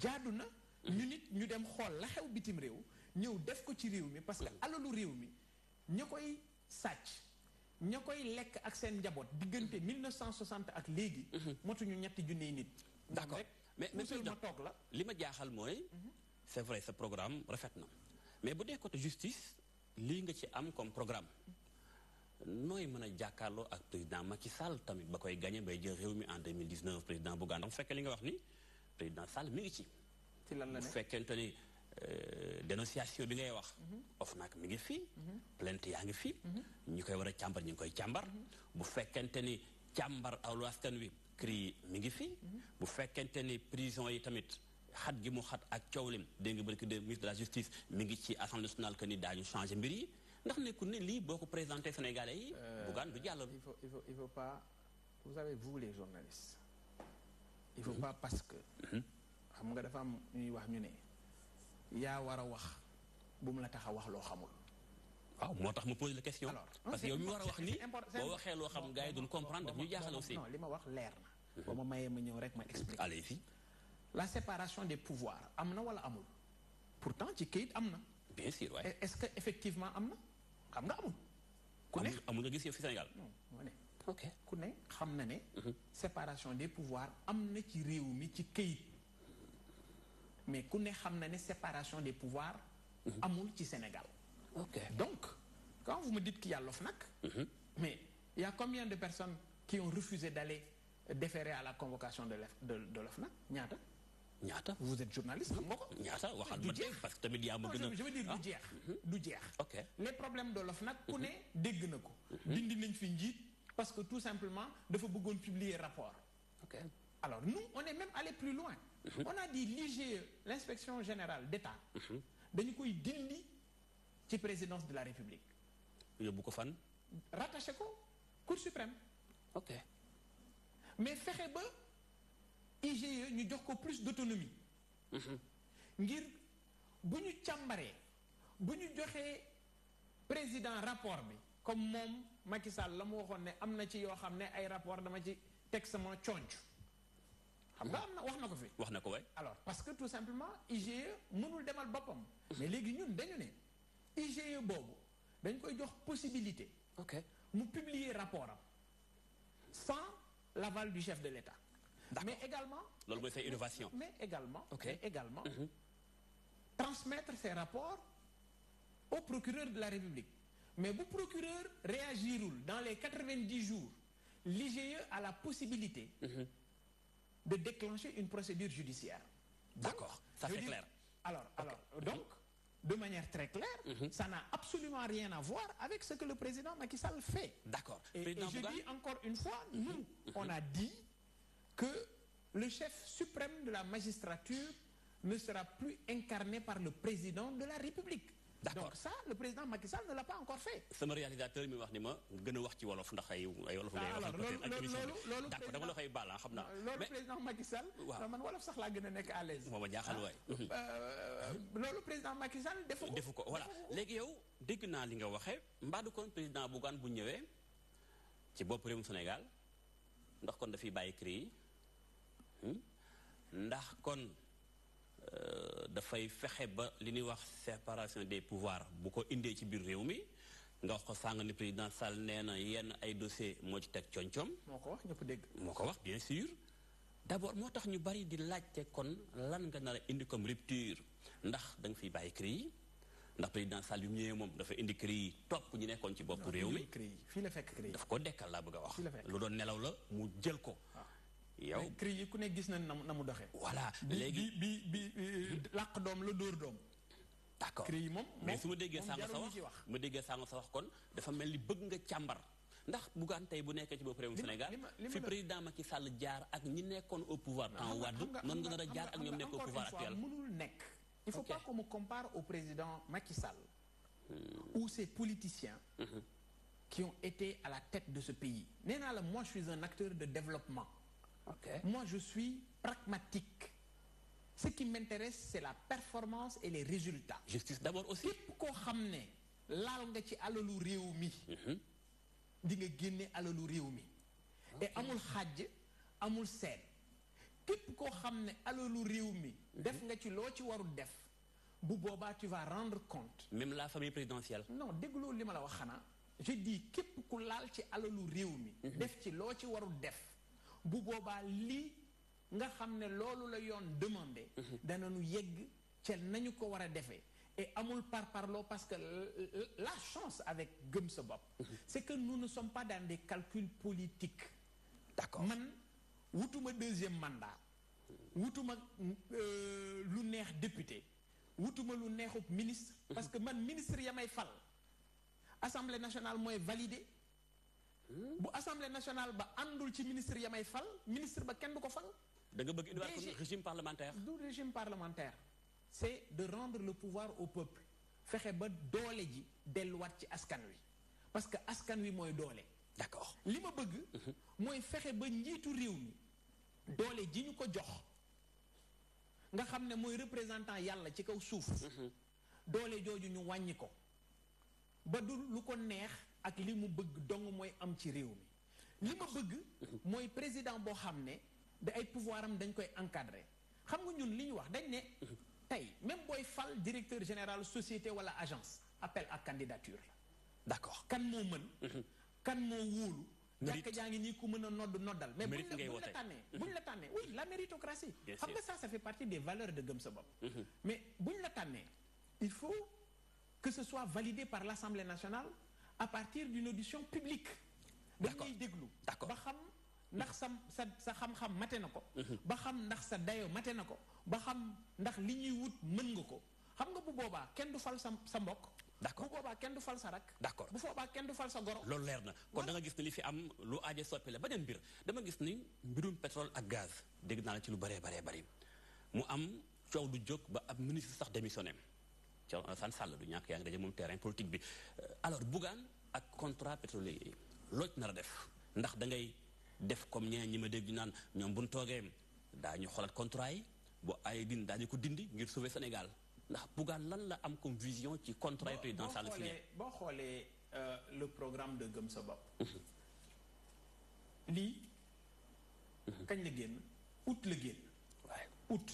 jaadu na ñu nit ñu dem xool la xew bitim réew ñëw def ko ci réew mi parce que alalu réew mi ña koy sàcc ña koy lekk ak seen njaboot diggante 1960 ak léegi. motuñu ñetti junniy nit. D'accord mais ma toog la. li ma jaaxal mooy. c'est vrai ce programme rafet na mais bu dee côté justice lii nga ci am comme programme nooy mën a jàkkaarloo ak président Macky Sall tamit ba koy gagné bay jël réew mi en 2019 président Bougane bu fekkee li nga wax ni président Sall mi ngi ci. ci lan la ne bu fekkente ni dénonciation bi ngay wax. OFNAC mi ngi fii. plainte yaa ngi fii. ñi koy war a càmbar ñu ngi koy càmbar. bu fekkente ni càmbar awlu askan wi CREI mi ngi fii. bu fekkente ni prison yi tamit xat gi mu xat ak coowlim dégg nga barki de ministre de la justice mi ngi ci assemblée nationale que ni daañu changé mbir yi ndax nekkul ne lii boo ko présenté Sénégalais yi. Bougane du jàllal. il faut pas vous savez vous les journalistes. il faut pas parce que. xam nga dafa am ñuy wax ñu ne yaa war a wax bu mu la tax a wax loo xamul. waaw moo tax ma pose la question. alors parce que yow mi war a wax ni boo waxee loo xam gars yi duñ comprendre daf ñu jaaxal aussi. non li ma wax leer na. boo ma mayee ma ñëw rek ma expliquer. allez-y. la séparation des pouvoirs am na wala amul. pourtant ci kayit am na. bien sûr waay. est-ce que effectivement am na xam nga amul. ku ne amul nga gis yow fi Sénégal. non moo ne. ok ku ne xam na ne. séparation des pouvoirs am na ci réew mi ci kayit. mais ku ne xam na ne séparation des pouvoirs amul ci Sénégal. ok donc quand vous me dites qu'il y a l'OFNAC. mais il y a combien de personnes qui ont refusé d'aller déférer à la convocation de l'OFNAC ñaata. ñaata vous êtes journaliste xam nga ko. ñaata waxal ma dégg parce que tamit yaa ma gën a. je veux dire du jeex. du jeex. ok les problèmes de l'OFNAC ku ne dégg na ko. dindi nañ fi njiit parce que tout simplement dafa bëggoon publier rapport. ok alors nous on est même allé plus loin. on a dit l'IGE l'inspection générale d'État. dañu koy dindi ci présidence de la République. yóbbu ko fan. rattaché ko Cour suprême. ok mais fexe ba IGE ñu jox ko plus d'autonomie. ngir bu ñu càmbaree bu ñu joxee président rapport bi comme moom Macky Sall la mu waxoon ne am na ci yoo xam ne ay rapport dama ci teg sama conc xam nga am na wax na ko fi. wax na ko waay. alors parce que tout simplement IGE mënul demal boppam. mais léegi ñun dañu ne IGE boobu dañ koy jox possibilité. ok mu publier rapport am sans l'aval du chef de l'État. mais également. loolu mooy say innovation. mais également. ok mais également. transmettre ces rapports au procureur de la République. mais bu procureur réagirul dans les 90 jours l'IGE a la possibilité. de déclencher une procédure judiciaire. D'accord, ça c'est clair. Alors, donc, de manière très claire, ça n'a absolument rien à voir avec ce que le président Macky Sall fait. D'accord. Et je dis encore une fois, nous, on a dit que le chef suprême de la magistrature ne sera plus incarné par le président de la République. D'accord. Donc ça, le président Macky Sall ne l'a pas encore fait. sama réalisateur mi wax ni ma gën a wax ci wolof ndax ay wolof ngay wax loolu d'accord dama la koy baal xam naa loolu président Macky Sall waaw man wolof sax laa gën a nekk à l'aise moo ma jaaxal waay loolu président Macky Sall defu ko voilà léegi yow dégg naa li nga waxee mbaadu kon président Bougane bu ñëwee ci bopp réewum Sénégal ndax kon dafay bàyyi CREI ndax kon dafay fexe ba li ñuy wax séparation des pouvoirs bu ko indee ci biir réew mi nga wax ko sàng ni président Sall nee na yenn ay dossier moo ci teg coñcoom moo ko wax ñëpp dégg moo ko wax bien sûr d'abord moo tax ñu bari di laajte kon lan nga nar a indi comme rupture ndax da nga fiy bàyyi CREI ndax président Sall bi mu ñëwee moom dafa indi CREI topp ñu nekkoon ci bopp réew mi fii la fekk CREI daf ko dekkal laa bëgg a wax lu doon nelaw la mu jël ko yow CREI yi ku ne gis na na mu doxee. voilà léegi bi làq doom la dóor doom. d'accord CREI moom mais su ma déggee sànq sa wax ma déggee sànq sa wax kon dafa mel ni bëgg nga càmbar ndax Bougane tey bu nekkee ci bopp réewum Sénégal fi président Macky Sall jaar ak ñi nekkoon au pouvoir temps Wade noonu nga nar a jaar ak ñoom nekk au pouvoir actuel. mënul nekk. il faut pas qu'on me compare au président Macky Sall. ou ces politiciens. qui ont été à la tête de ce pays. nee naa la moi je suis un acteur de développement. Okay. Moi, je suis pragmatique. Ce qui m'intéresse, c'est la performance et les résultats. Justice d'abord aussi. Képp koo xam ne laal nga ci alalu réew mi di nga génne alalu réew mi et amul xàjj amul seet képp koo xam ne alalu réew mi def nga ci loo ci warul def bu boobaa tu vas rendre compte même la famille présidentielle non dégloo li ma la wax xanaa je dis képp ku laal ci alalu réew mi def ci loo ci warul def bu boobaa lii nga xam ne loolu la yoon demandé danañu yegg ca nañu ko war a defee et amul parparloo parce que la chance avec gëm sa bopp c'est que nous ne sommes pas dans des calculs politiques d'accord man wutuma deuxième mandat wutuma lu neex député wutuma lu neexub ministre parce que man ministre ya may fal assemblée nationale mooy validé bu assemblée nationale ba àndul ci ministre ya may fal ministre ba kenn du ko fal da nga bëgg indiwaat régime parlementaire du régime parlementaire c'est de rendre le pouvoir au peuple fexe ba doole ji delluwaat ci askan wi parce que askan wi mooy doole d'accord li ma bëgg mooy fexe ba njiitu réew mi doole ji ñu ko jox nga xam ne mooy représentant yàlla ci kaw suuf doole jooju ñu wàññi ko ba du lu ko neex ak li mu bëgg dong mooy am ci réew mi li ma bëgg mooy président boo xam ne da ay pouvoir am dañ koy encadrer xam nga ñun li ñu wax dañ ne tey même booy fal directeur général société wala agence appel à candidature la d'accord kan moo mën kan moo wóolu jàkka jaa ngi nii ku mën a noddal mais buñ la tànnee oui la méritocratie xam nga ça fait partie des valeurs de gëm sa bopp mais buñ la tànnee il faut que ce soit validé par l'Assemblée nationale à partir d'une audition publique dañ lay déglu ba xam ndax sa xam-xam mate na ko ba xam ndax sa dayo mate na ko ba xam ndax li ñuy wut mën nga ko xam nga bu boobaa kenn du fal sa mbokk d'accord bu boobaa kenn du fal sa rak d'accord bu boobaa kenn du fal sa goro loolu leer na kon da nga gis ne li fi am lu aaje soppi la beneen mbir dama gis ni mbirum pétrole ak gaz dégg naa la ci lu bëree bëri mu am coow du jóg ba ab ministre sax démissionné Thierno Alassane Sall du ñàkk yaa ngi daje moom terrain politique bi alors Bougane ak contrat pétrolier yi loo ci nar a def ndax da ngay def comme ñeneen ñi ma dégg naan ñoom bu ñu toogee daañu xoolaat contrat yi boo ay din daañu ko dindi ngir sauver Sénégal ndax Bougane lan la am comme vision ci contrat président Sall signé boo xoolee le programme de gëm sa bopp lii kañ la génn août la génn waaye août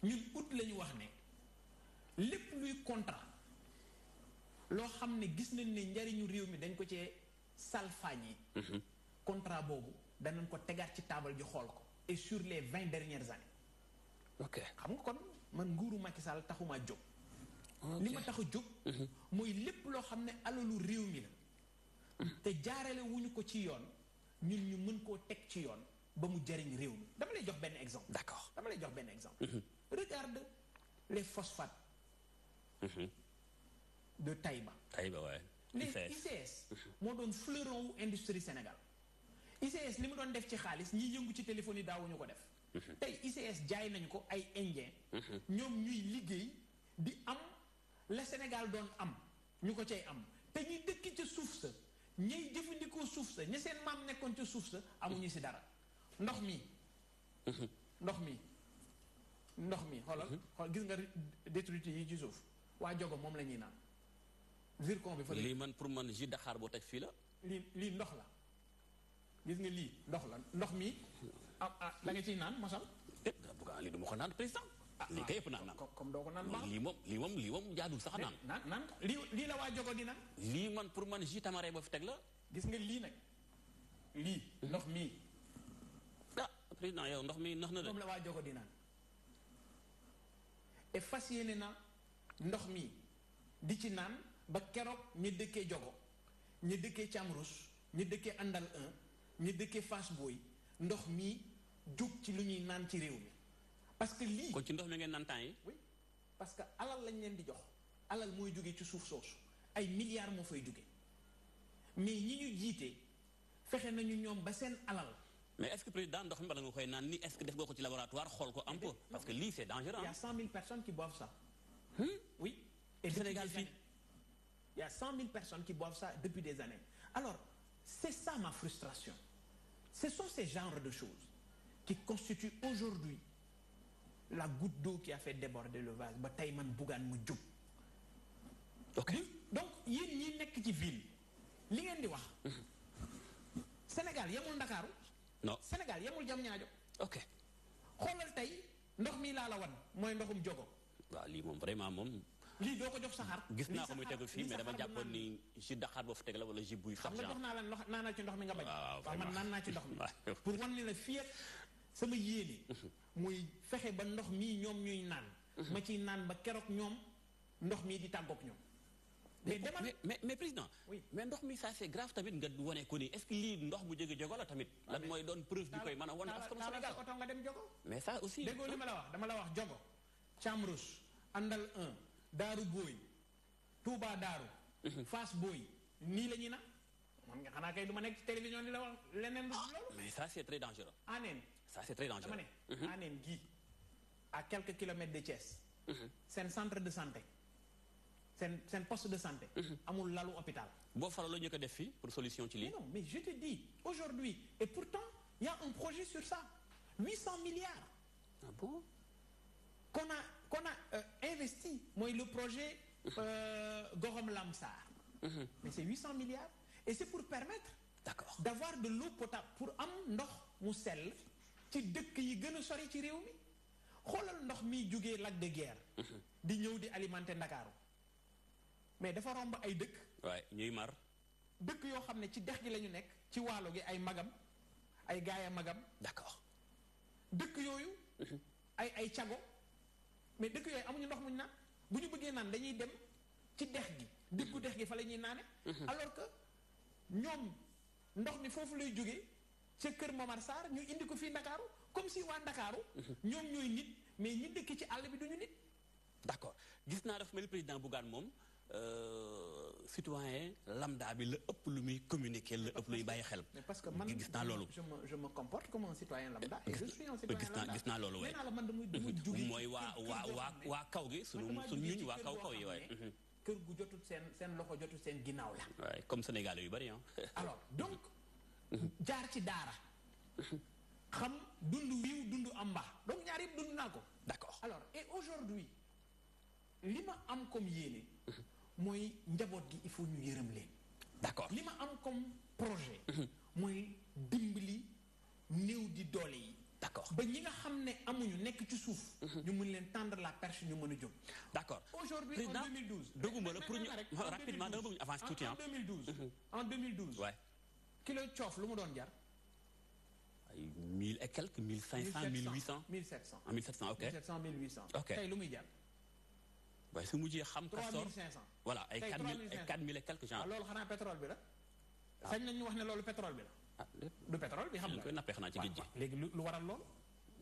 ñun août la ñu wax ne lépp luy contrat loo xam ne gis nañ ne njariñu réew mi dañ ko cee salfaañ yi contrat boobu danañ ko tegaat ci taabal ji xool ko et sur les 20 dernières années ok xam nga kon man nguuru Macky Sall taxuma jóg li ma tax a jóg mooy lépp loo xam ne alalu réew mi la te jaarale wuñu ko ci yoon ñun ñu mën koo teg ci yoon ba mu jariñ réew mi dama lay jox benn exemple d'accord dama lay jox benn exemple regarde les phosphates de Taïba waaye les ICS moo doon fleuron wu industrie Sénégal ICS li mu doon def ci xaalis ñi yëngu ci téléphone yi daawuñu ko def tey ICS jaay nañu ko ay indien ñoom ñuy liggéey di am la Sénégal doon am ñu ko cay am te ñuy dëkk ca suuf sa ñay jëfandikoo suuf sa ña seen maam nekkoon ca suuf sa amuñu si dara ndox mi xoolal gis nga détritus yi ci suuf waa jogo moom la ñuy naan zircon bi fa lii man pour man ji Dakar boo teg fii la lii ndox la gis nga lii ndox mi da nga ciy naan mosal Bougane lii du ma ko naan président lii kay yëpp naan comme doo ko naan baax lii moom jaadul sax naan lii la waa jogo di naan lii man pour man ji Tamare ba fi teg la gis nga lii nag lii ndox mii président yow ndox mi nax na de moom la waa jogo di naan et fas yéene na ndox mi di ci naan ba keroog ñu dëkkee jogo ñu dëkkee Camrous ñu dëkkee Andal 1 ñu dëkkee Fass Boy ndox mi jóg ci lu ñuy naan ci réew mi parce que lii kon ci ndox mi ngeen naan temps yi oui parce que alal lañ leen di jox alal mooy jóge ci suuf soosu ay milliards moo fay jóge mais ñi ñu jiite fexe nañu ñoom ba seen alal mais est-ce que président ndox mi bala nga koy naan ni est-ce que def nga ko ci laboratoire xool ko un peu parce que lii c'est dangereux. Il y a 100 000 personnes qui boivent ça. Oui. Et Sénégal fii il y a 100 000 personnes qui boivent ça depuis des années. Alors, c'est ça ma frustration. Ce sont ces genres de choses qui constituent aujourd'hui la goutte d'eau qui a fait déborder le vase. Ba tey man Bougane mu jóg. Ok. Donc yéen ñi nekk ci ville li ngeen di wax Sénégal yemul Ndakaaru non Sénégal yemul Diamniadio ok xoolal tey ndox mi laa la wan mooy ndoxum jogo waaw lii moom vraiment moom lii doo ko jox saxaar gis naa ko muy tegu fii mais dama jàppoon ni jus Dakar boo fa teg la wala jus buy xam sax nga jox naa la ndox naanal ci ndox mi nga bañ waaw man naan naa ci ndox mi pour wan ni la fii ak sama yéene muy fexe ba ndox mii ñoom ñuy naan ma ciy naan ba keroog ñoom ndox mii di tàggoog ñoom mais président oui mais ndox mi ça c'est grave tamit nga wane ko ni est-ce que lii ndox bu jóge jogo la tamit lan mooy doon preuve bi koy mën a wan askanu Sénégal oto nga dem jogo mais ça aussi déggoo li ma la wax dama la wax jogo Camrous Andal 1 Daaru Booy Touba Daaru Fass Booy nii la ñuy na man nga xanaa kay du ma nekk ci télévision di la wax leneen loolu mais ça c'est très dangereux Anen ça c'est très dangereux dama ne Anen gii à quelques kilomètres de Thiès seen centre de santé seen poste de santé amul lalu hôpital boo faral la ñu ko def fii pour solution ci lii non mais je te dis aujourd'hui et pourtant il y a un projet sur ça 800 milliards ah bon qu'on a investi mooy le projet Gorom Lamsar mais c'est 800 milliards et c'est pour permettre d'accord d'avoir de l'eau potable pour am ndox mu sell ci dëkk yi gën a sori ci réew mi xoolal ndox mi jógee lac de Guiers di ñëw di alimenter Ndakaaru mais dafa romb ay dëkk waay ñuy mar dëkk yoo xam ne ci dex gi la ñu nekk ci waalo gi ay magam ay gaaya magam d'accord dëkk yooyu ay cago mais dëkk yooyu amuñu ndox muñ naan bu ñu bëggee naan dañuy dem ci dex gi dëkku dex gi fa la ñuy naane alors que ñoom ndox mi foofu lay jógee ca Kër Momar Sarr ñu indi ko fii Ndakaaru comme si waa Ndakaaru ñoom ñooy nit mais ñi dëkk ci àll bi duñu nit d'accord gis naa dafa mel président Bougane moom citoyen lambda bi la ëpp lu muy communiquer la ëpp lu muy bàyyi xel. mais parce que man gis naa loolu. je me comporte comme un citoyen lambda. et je suis un citoyen lambda gis naa loolu waaye. nee naa la man damay jóge mooy waa kaw gi sunu ñuñ waa kaw yi waaye. kër gu jotul seen loxo jotul seen ginnaaw la. waaye comme Sénégal yu bari alors donc jaar ci daara. xam dund wiiw dund am mbaax donc ñaar yëpp dund naa ko. d'accord alors et aujourd'hui li ma am comme yéene. mooy njaboot gi il faut ñu yërëm leen. d'accord li ma am comme projet. mooy dimbali néew di doole yi. d'accord ba ñi nga xam ne amuñu nekk ci suuf. ñu mën leen tendre la perche ñu mën a jóg. d'accord aujourd'hui en 2012. dëgguma la pour ñu rapidement dama bëgg ñu avance tuuti en 2012. en 2012. waay kilo coof lu mu doon jar. ay 1000 et quelques 1500 1800. 1700 ah 1700 ok 1700 1800. ok tey lu muy jar. waaye su mujjee xam. 3500 voilà ay 4000 et quelques gens. loolu xanaa pétrole bi la. sañ nañu wax ne loolu pétrole bi la. ah du pétrole bi xam nga. koy nappee xanaa ci géej gi. léegi lu waral loolu.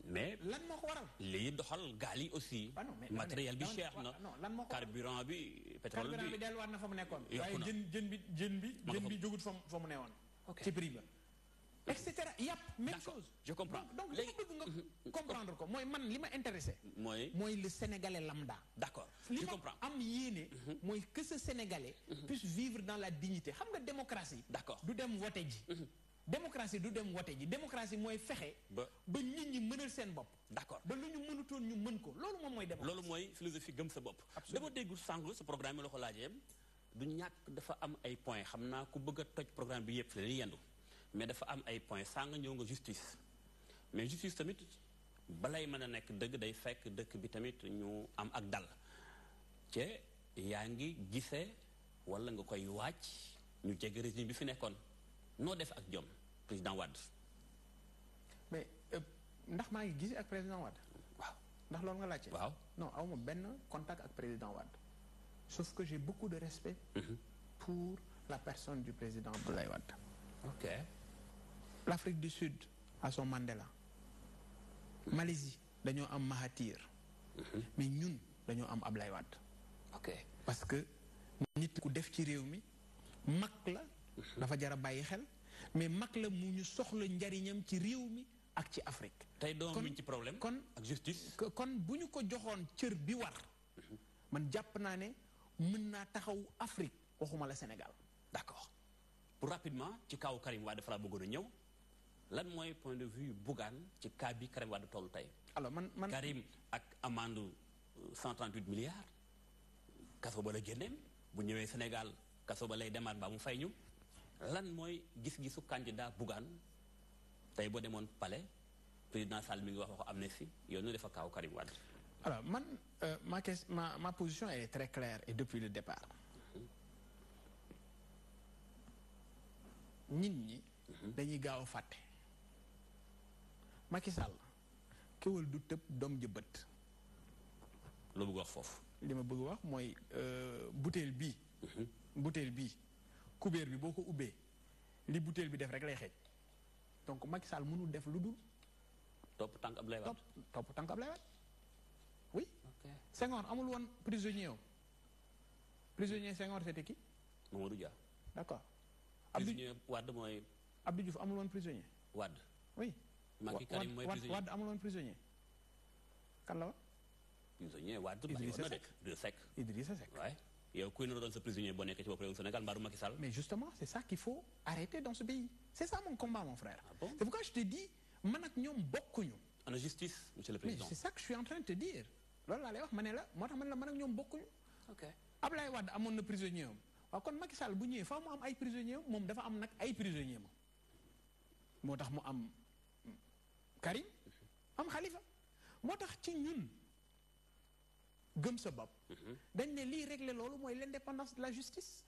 mais lan moo ko waral. lii doxal gaal yi aussi. matériel bi cher na. lan moo ko carburant bi pétrole bi. carburant bi delluwaat na fa mu nekkoon. yokku na waaye jën bi jógut fa mu newoon. ci prix ba. et cetera yàpp même chose. je comprends donc li ma bëgg nga comprendre ko mooy man li ma intéressé. mooy le sénégalais lambda. d'accord li je ma comprends. am yéene. mooy que ce sénégalais. puisse vivre dans la dignité xam nga démocratie. d'accord du dem wote ji. démocratie du dem wote ji démocratie mooy fexe. ba nit ñi mënal seen bopp. d'accord ba lu ñu mënutoon ñu mën ko loolu moom mooy démocratie. loolu mooy philosophie gëm sa bopp. dama déggul sànq sa programme la ko laajee du ñàkk dafa am ay points xam naa ku bëgg a toj programme bi yëpp fi la ñuy yendu mais dafa am ay points saa nga ñëw nga justice mais justice tamit balay mën a nekk dëgg day fekk dëkk bi tamit ñu am ak dal te yaa ngi gisee wala nga koy wàcc ñu jege régime bi fi nekkoon noo def ak jom président Wade. mais ndax maa ngi gisee ak président Wade. waaw ndax loolu nga laajte. waaw non awma benn contact ak président Wade sauf que j'ai beaucoup de respect. pour la personne du président Abdoulaye Wade. ok. L'Afrique du Sud a son Mandela. Malaisie dañoo am Mahathir. mais ñun dañoo am Abdoulaye Wade. ok parce que nit ku def ci réew mi mag la. dafa jar a bàyyi xel mais mag la mu ñu soxla njariñam ci réew mi ak ci Afrique. tey doom mi ci problème. kon ak justice. kon bu ñu ko joxoon cër bi war. man jàpp naa ne mën naa taxaw Afrique waxuma la Sénégal. d'accord pour rapidement ci kaw Karim Wade dafa laa bëggoon a ñëw lan mooy point de vue Bougane ci cas bi Karim Wade tollu tey. alors man Karim ak amende 138 milliards kaso ba la génneem bu ñëwee Sénégal kaso ba lay demaat mbaa mu fay ñu lan mooy gis-gisu candidat Bougane tey boo demoon palais président Sall mi ngi wax waxu amnistie yow nu defa kaaw Karim Wade. Alors man ma position elle est très claire et depuis le départ. nit ñi dañuy gaaw a fàtte. Macky Sall kéwal du tëb doom jëbët. loo bëgg wax foofu. li ma bëgg wax mooy butéel bii. butéel bii kubéer bi boo ko ubbee li butéel bi def rek lay xeej donc Macky Sall mënul def lu dul. topp tànk Abdoulaye Wade. topp tànk Abdoulaye Wade oui. Senghor amul woon prisonnier am prisonnier Senghor c'était qui. Mamadou Dia. d'accord. prisonnier Wade mooy. Abdou Diouf amul woon prisonnier. Wade. oui. Macky Karim mooy prisonnier Wade amul woon prisonnier. kan la woon. prisonnier Wade. Idrissa Seck. waaye yow kuy na doon sa prisonnier boo nekkee ci bopp réew Sénégal mbaaru Macky Sall. mais justement c'est ça qu'il faut arrêter dans ce pays c'est ça mon combat mon frère. Ah bon? C'est pourquoi je te dis man ak ñoom bokkuñu. ana justice monsieur le président. mais c'est ça que je suis en train de te dire loolu laa lay wax ma ne la moo tax man la man ak ñoom bokkuñu. ok Ablaye Wade amoon na prisonnier am waaw kon Macky Sall bu ñëwee faa mu am ay prisonnier am moom dafa am nag ay prisonnier am moo tax mu am Karim am Khalifa moo tax ci ñun gëm sa bopp dañ ne lii régler loolu mooy l'indépendance de la justice.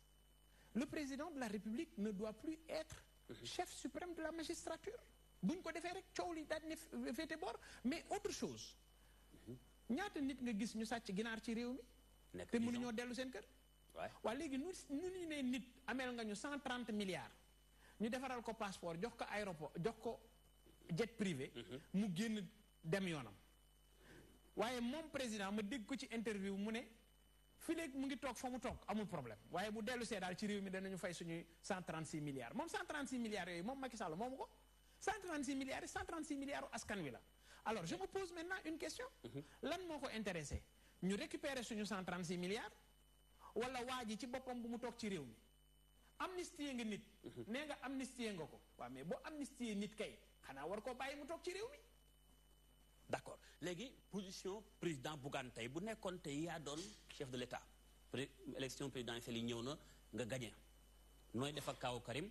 Le président de la République ne doit plus être chef suprême de la magistrature buñ ko defee rek coow li daal ne féete boor mais autre chose ñaata nit nga gis ñu sàcc ginaar ci réew mi te mënuñoo dellu seen kër waa léegi nu ñu ne nit ameel nga ñu 130 milliards ñu defaral ko passeport jox ko aéroport jox ko jet privé mu génn dem yoonam waaye moom président ma dégg ko ci interview mu ne fii léegi mu ngi toog fa mu toog amul problème waaye bu dellu see daal ci réew mi danañu fay suñuy 136 milliards moom 136 milliards yooyu moom Macky Sall moomu ko 136 milliards et 136 milliards u askan wi la alors je me pose maintenant une question lan moo ko intéressé ñu récupérer suñu 136 milliards wala waa ji ci boppam bu mu toog ci réew mi amnistie nga nit nee nga amnistie nga ko waaw mais boo amnistie nit kay xanaa war koo bàyyi mu toog ci réew mi. d'accord léegi position président Bougane tey bu nekkoon tey yaa doon chef de l'État élection présidentielle yi ñëw na nga gagné nooy def ak kaawu Karim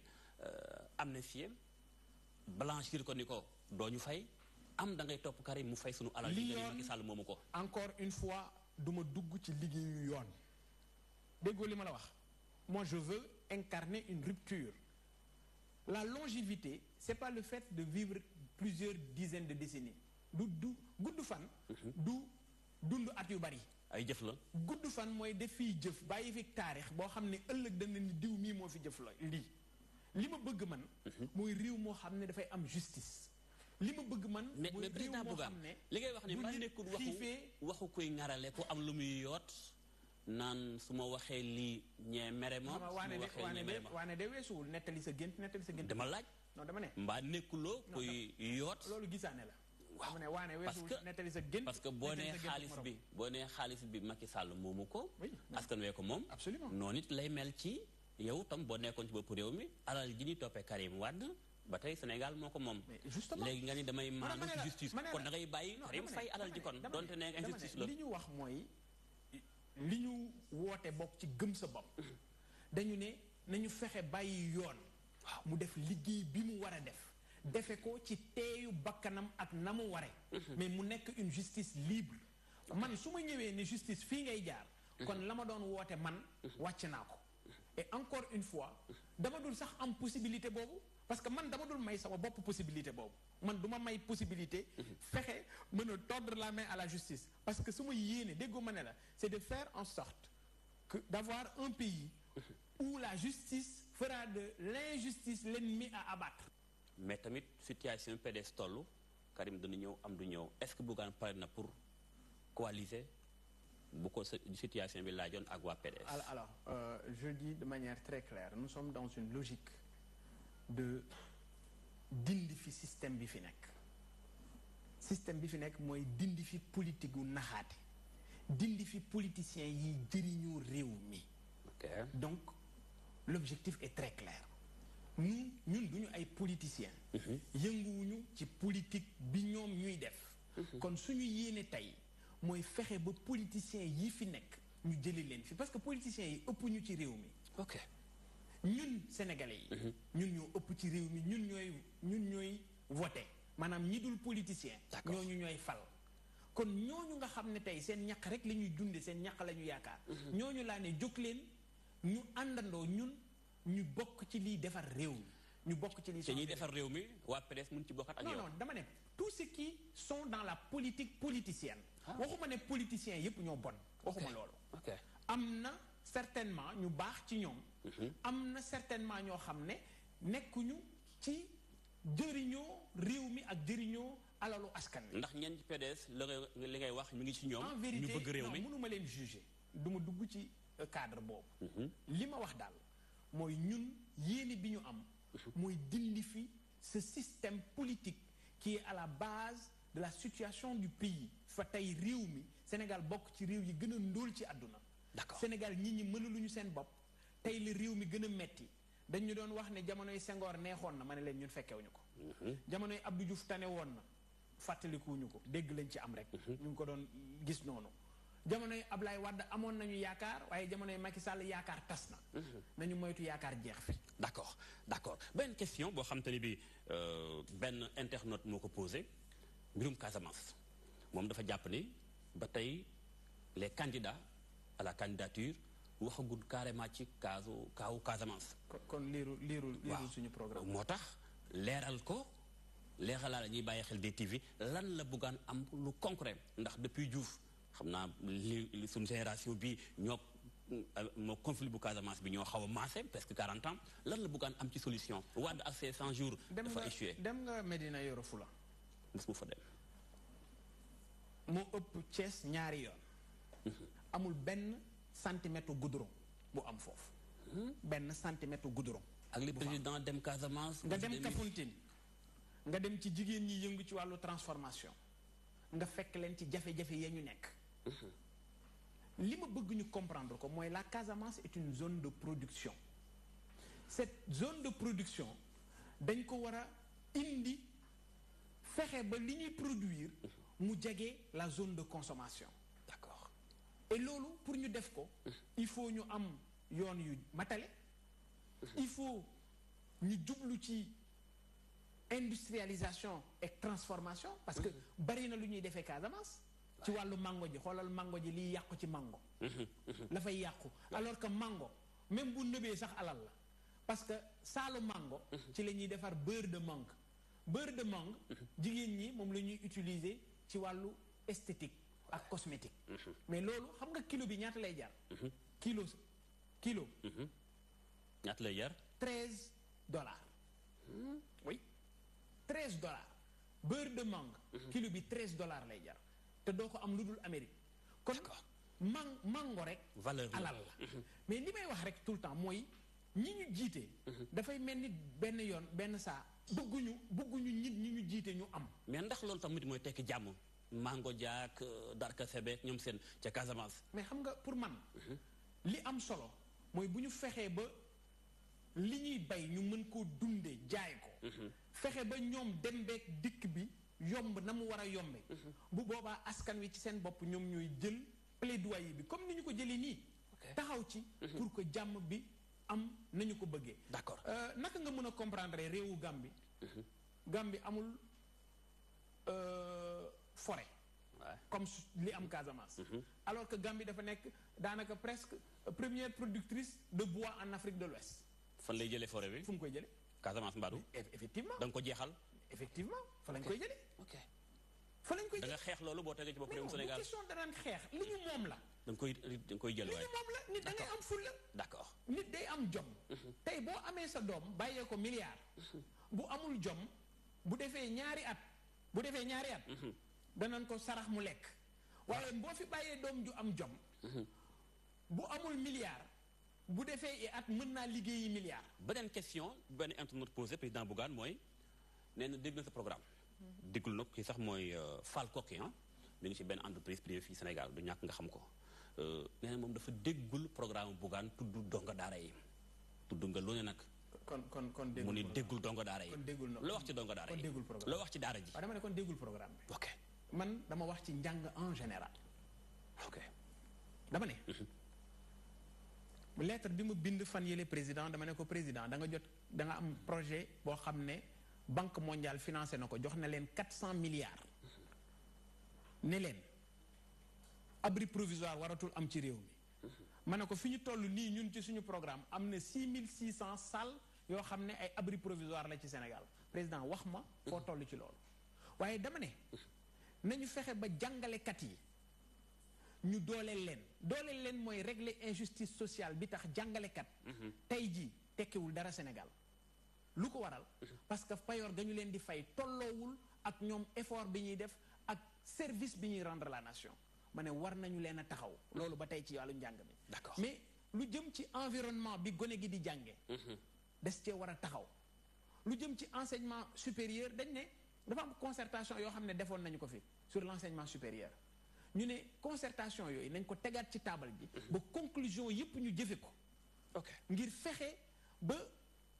amnistie blanchir ko ni ko doo ñu fay am da ngay topp Karim mu fay sunu alal yi nga Macky Sall moomu ko. encore une fois duma dugg ci liggéeyu yoon déggoo li ma la wax moi je veux incarner une rupture la longévité c'est pas le fait de vivre plusieurs dizaines de décennies du gudd fan du dund at yu bari ay jëf la gudd fan mooy def fiy jëf bàyyi fi taarix boo xam ne ëllëg dana ni diw mii moo fi jëf la lii li ma bëgg man mooy réew moo xam ne dafay am justice li ma bëgg man mais président Bougane li ngay wax ni ma nekkul waxu koy ŋarale ko am lu muy yoot naan su ma waxee lii ñee mere ma waane de weesuwul nettali sa gént dama laaj non dama ne mbaa nekkuloo koy yoot loolu gisaane la dama ne waane weesuwul nettali sa gént parce que boo nee xaalis bi Macky Sall moomu ko askan wee ko moom absolument noonu it lay mel ci yow tam boo nekkoon ci bopp réew mi alal ji ñuy toppee Karim Wade ba tey Sénégal moo ko moom léegi nga ni damay maanu ci justice kon da ngay bàyyi Karim fay alal ji kon donte ne nga injustice la li ñu wax mooy li ñu woote bokk ci gëm sa bopp dañu ne nañu fexe bàyyi yoon mu def liggéey bi mu war a defe ko ci teeyu bakkanam ak na mu ware mais mu nekk une justice libre man su ma ñëwee ne justice fii ngay jaar kon la ma doon woote man wàcc naa ko et encore une fois dama dul sax am possibilité boobu parce que man dama dul may sama bopp possibilité boobu man du ma may possibilité fexe mën a tordre la main à la justice parce que su ma yéene déggoo ma ne la c'est de faire en sorte que d'avoir un pays où la justice fera de l'injustice l'ennemi à abattre. Mais tamit situation PDS tollu Karim dana ñëw am du ñëw est-ce que Bougane pare na pour coaliser bu ko situation bi laajoon ak waa PDS. Alors je dis de manière très claire nous sommes dans une logique de dindi fi système bi fi nekk mooy dindi fi politique gu naxaate dindi fi politiciens yi jëriñoo réew mi. Donc l'objectif est très clair ñun duñu ay politiciens yënguwuñu ci politique bi ñoom ñuy def kon suñu yéene tey mooy fexe ba politiciens yi fi nekk ñu jëli leen fi parce que politiciens yi ëpp ñu ci réew mi ok ñun sénégalais yi. ñun ñoo ëpp ci réew mi ñun ñooy voté maanaam ñi dul politicien. ñooñu ñooy fal. kon ñooñu nga xam ne tey seen ñaq rek la ñuy dunde seen ñaq la ñu yaakaar. ñooñu laa ne jóg leen ñu àndandoo ñun ñu bokk ci liy defar réew mi. ñu bokk ci liy te ñuy defar réew mi waa PDS mun ci bokkat ak yow. non dama ne tous ceux qui sont dans la politique politicienne. waxuma ne politiciens yépp ñoo bon. waxuma loolu. am na certainement ñu baax ci ñoom. am na certainement ñoo xam ne nekkuñu ci jëriñoo réew mi ak jëriñoo alalu askan wi. ndax ñenn ci PDS li ngay wax ñu ngi ci ñoom. en vérité ñu bëgg réew mi mënuma leen juger du ma dugg ci cadre boobu. li ma wax daal mooy ñun yéene bi ñu am. mooy dindi fi ce système politique qui est à la base de la situation du pays fa tey réew mi Sénégal bokk ci réew yi gën a ndóol ci àdduna. d'accord Sénégal nit ñi mënaluñu seen bopp tey la réew mi gën a metti dañu doon wax ne jamonoy Senghor neexoon na ma ne leen ñun fekkewuñu ko. jamonoy Abdou Diouf tane woon na fàttalikuwuñu ko dégg lañ ci am rek. ñu ngi ko doon gis noonu. jamonoy Ablaye Wade amoon nañu yaakaar waaye jamonoy Macky Sall yaakaar tas na. nañu moytu yaakaar jeex fi. d'accord benn question boo xam te ni bi benn internaute moo ko posé mbirum Casamance moom dafa jàpp ni ba tey les candidats à la candidature waxagul carrément ci kaawu Casamance. kon liirul suñu programme. moo tax leeral la ñuy bàyyi xel DTV lan la buggaan am lu concret ndax depuis Diouf xam naa li suñu génération bi moo conflit bu Casamance bi ñoo xaw a maase presque 40 ans lan la buggaan am ci solution Wade ak ses 100 jours. dafa échoué dem nga Medina Yoro Fula. mos mu fa dem. moo ëpp Thiès ñaari yoon. amul benn centimètre goudron bu am foofu. benn centimètre goudron. ak li président dem Casamance. nga dem Kafountine nga dem ci jigéen ñi yëngu ci wàllu transformation nga fekk leen ci jafe-jafe ya ñu nekk. li ma bëgg ñu comprendre ko mooy la Casamance est une zone de production cette zone de production dañ ko war a indi fexe ba li ñuy produire mu jege la zone de consommation. d'accord et loolu pour ñu def ko il faut ñu am yoon yu matale il faut ñu jublu ci industrialisation et transformation parce que bari na lu ñuy defee Casamance ci wàllu mango ji xoolal mango ji liy yàqu ci mango la fay yàqu alors que mango même bu nëbee sax alal la parce que saalu mango ci la ñuy defar beurre de mangue jigéen ñi moom la ñuy utiliser ci wàllu esthétique ak cosmétique mais loolu xam nga kilo bi ñaata lay jar kilo ñaata lay jar $13 oui $13 beurre de mangue kilo bi $13 lay jar te doo ko am lu dul Amérique kon mango rek valeur alal la mais li may wax rek tout le temps mooy ñi ñu jiite dafay mel ni benn yoon benn saa bëgguñu nit ñi ñu jiite ñu am mais ndax loolu tamit mooy tekki jàmm mango jaak darka sebeek ñoom seen ca Casamance mais xam nga pour man li am solo mooy bu ñu fexee ba li ñuy bay ñu mën koo dunde jaay ko fexe ba ñoom dem beek dikk bi yomb na mu war a yombe bu boobaa askan wi ci seen bopp ñoom ñooy jël plaidoyer bi comme ni ñu ko jëlee nii taxaw ci pour que jàmm bi am nañu ko bëggee d'accord naka nga mën a comprendre réewu Gambie amul forêt comme li am Casamance alors que Gambie dafa nekk daanaka presque première productrice de bois en Afrique de l'Ouest fan lay jëlee forêt bi fu mu koy jëlee Casamance mbaadu effectivement da nga ko jeexal effectivement fa lañ koy jëlee fa lañ koy da nga xeex loolu boo tegee ci bopp réewum Sénégal question danaan xeex li ñu moom la da nga koy jël waaye li ñu moom la nit da ngay am fulla d'accord nit day am jom tey boo amee sa doom bàyyee ko milliard bu amul jom bu defee ñaari at danañ ko sarax mu lekk waaye boo fi bàyyee doom ju am jom bu amul milliard bu defee at mën naa liggéeyi milliard beneen question benn internaute posé président Bougane mooy nee na dégg na sa programme déggul nag kii sax mooy Fall Koki mi ngi ci benn entreprise privée fii Sénégal du ñàkk nga xam ko nee na moom dafa déggul programme Bougane tudd donga daara yi tudd nga lu ne nag kon mu ni déggul donga daara yi kon déggul na loo wax ci donga daara yi loo wax ci daara ji waaw dama ne kon déggul programme bi ok man dama wax ci njàng en général ok dama ne lettre bi mu bind fan yële président dama ne ko président da nga am projet boo xam ne Banque mondiale financé na ko jox na leen 400 milliards ne leen abri provisoire waratul am ci réew mi ma ne ko fi ñu toll nii ñun ci suñu programme am na 6600 salles yoo xam ne ay abri provisoire la ci Sénégal président wax ma foo toll ci loolu waaye dama ne nañu fexe ba jàngalekat yi ñu dooleel leen mooy régler injustice sociale bi tax jàngalekat tey jii tekkiwul dara Sénégal lu ko waral parce que payoor ga ñu leen di fay tolloowul ak ñoom effort bi ñuy def ak service bi ñuy rendre la nation ma ne war nañu leen a taxaw loolu ba tey ci wàllu njàng mi d'accord mais lu jëm ci environnement bi gone gi di jànge des cee war a taxaw lu jëm ci enseignement supérieur dañ ne dafa am concertation yoo xam ne defoon nañu ko fi sur l'enseignement supérieur ñu ne concertation yooyu nañ ko tegaat ci taabal ji ba conclusion yépp ñu jëfe ko ngir fexe ba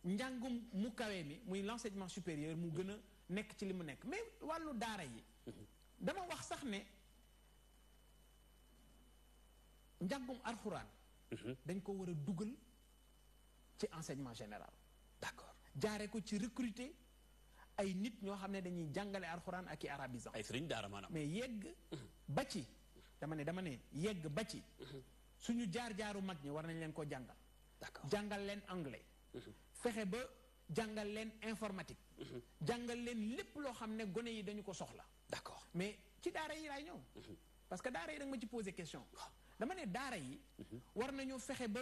njàngum mu kawe mi muy l'enseignement supérieur mu gën a nekk ci li mu nekk mais wàllu daara yi dama wax sax ne njàngum alxuraan dañ ko war a dugal ci enseignement général d'accord jaare ko ci recruter ay nit ñoo xam ne dañuy jàngale alxuraan ak i arabisant ay sëriñ daara maanaam mais yegg ba ci dama ne yegg ba ci suñu jaar-jaaru mag ñi war nañ leen koo jàngal d'accord jàngal leen anglais fexe ba jàngal leen informatique jàngal leen lépp loo xam ne gone yi dañu ko soxla d'accord mais ci daara yi laay ñëw parce que daara yi da nga ma ci poser question dama ne daara yi war nañoo fexe ba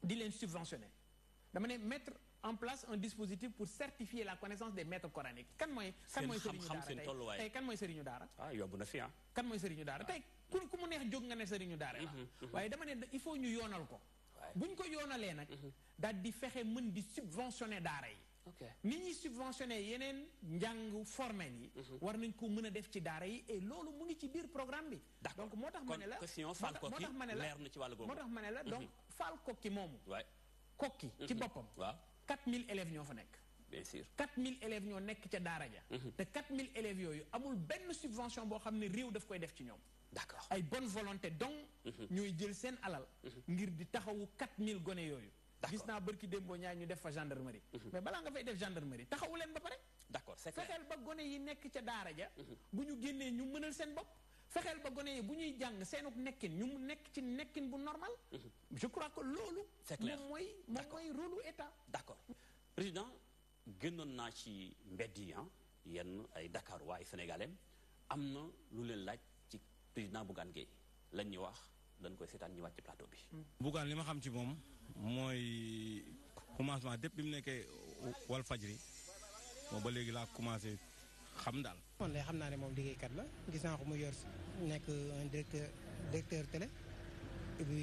di leen subventionner dama ne mettre en place un dispositif pour certifier la connaissance des maîtres coraniques kan mooy sëriñu daara tey kan mooy sëriñu daara yóbbu na fi kan mooy sëriñu daara tey ku mu neex jóg nga ne sëriñu daara la waaye dama ne il faut ñu yoonal ko buñ ko yoonalee nag daal di fexe mën di subventionner daara yi ni ñuy subventionner yeneen njàng formel yi war nañ ko mën a def ci daara yi et loolu mu ngi ci biir programme bi donc moo tax ma ne la donc Fall Koki moomu Koki ci boppam 4000 élèves ñoo fa nekk bien sûr 4000 élèves ñoo nekk ca daara ja te 4000 élèves yooyu amul benn subvention boo xam ne réew daf koy def ci ñoom d'accord ay bonne volonté donc ñooy jël seen alal ngir di taxawu 4000 gone yooyu gis naa bërki démboo ñaay ñu def fa gendarmerie mais balaa nga fay def gendarmerie taxawu leen ba pare d'accord c'est clair fexeel ba gone yi nekk ca daara ja bu ñu génnee ñu mënal seen bopp fexeel ba gone yi bu ñuy jàng seenuk nekkin ñu nekk ci nekkin bu normal je crois que loolu moom mooy rôle état d'accord président gënoon naa ci mbedd yi yenn ay Dakar waa ay sénégalais am na lu leen laaj ci président Bougane Gueye lañ ñuy wax dañ koy seetaan ñu wàcc ci plateau bi Bougane li ma xam ci moom mooy commencement depuis bi mu nekkee Walfadjri moom ba léegi laa commencé xam daal. man de xam naa ne moom liggéeykat la gis naa ko mu yor nekk un directeur télé ubbi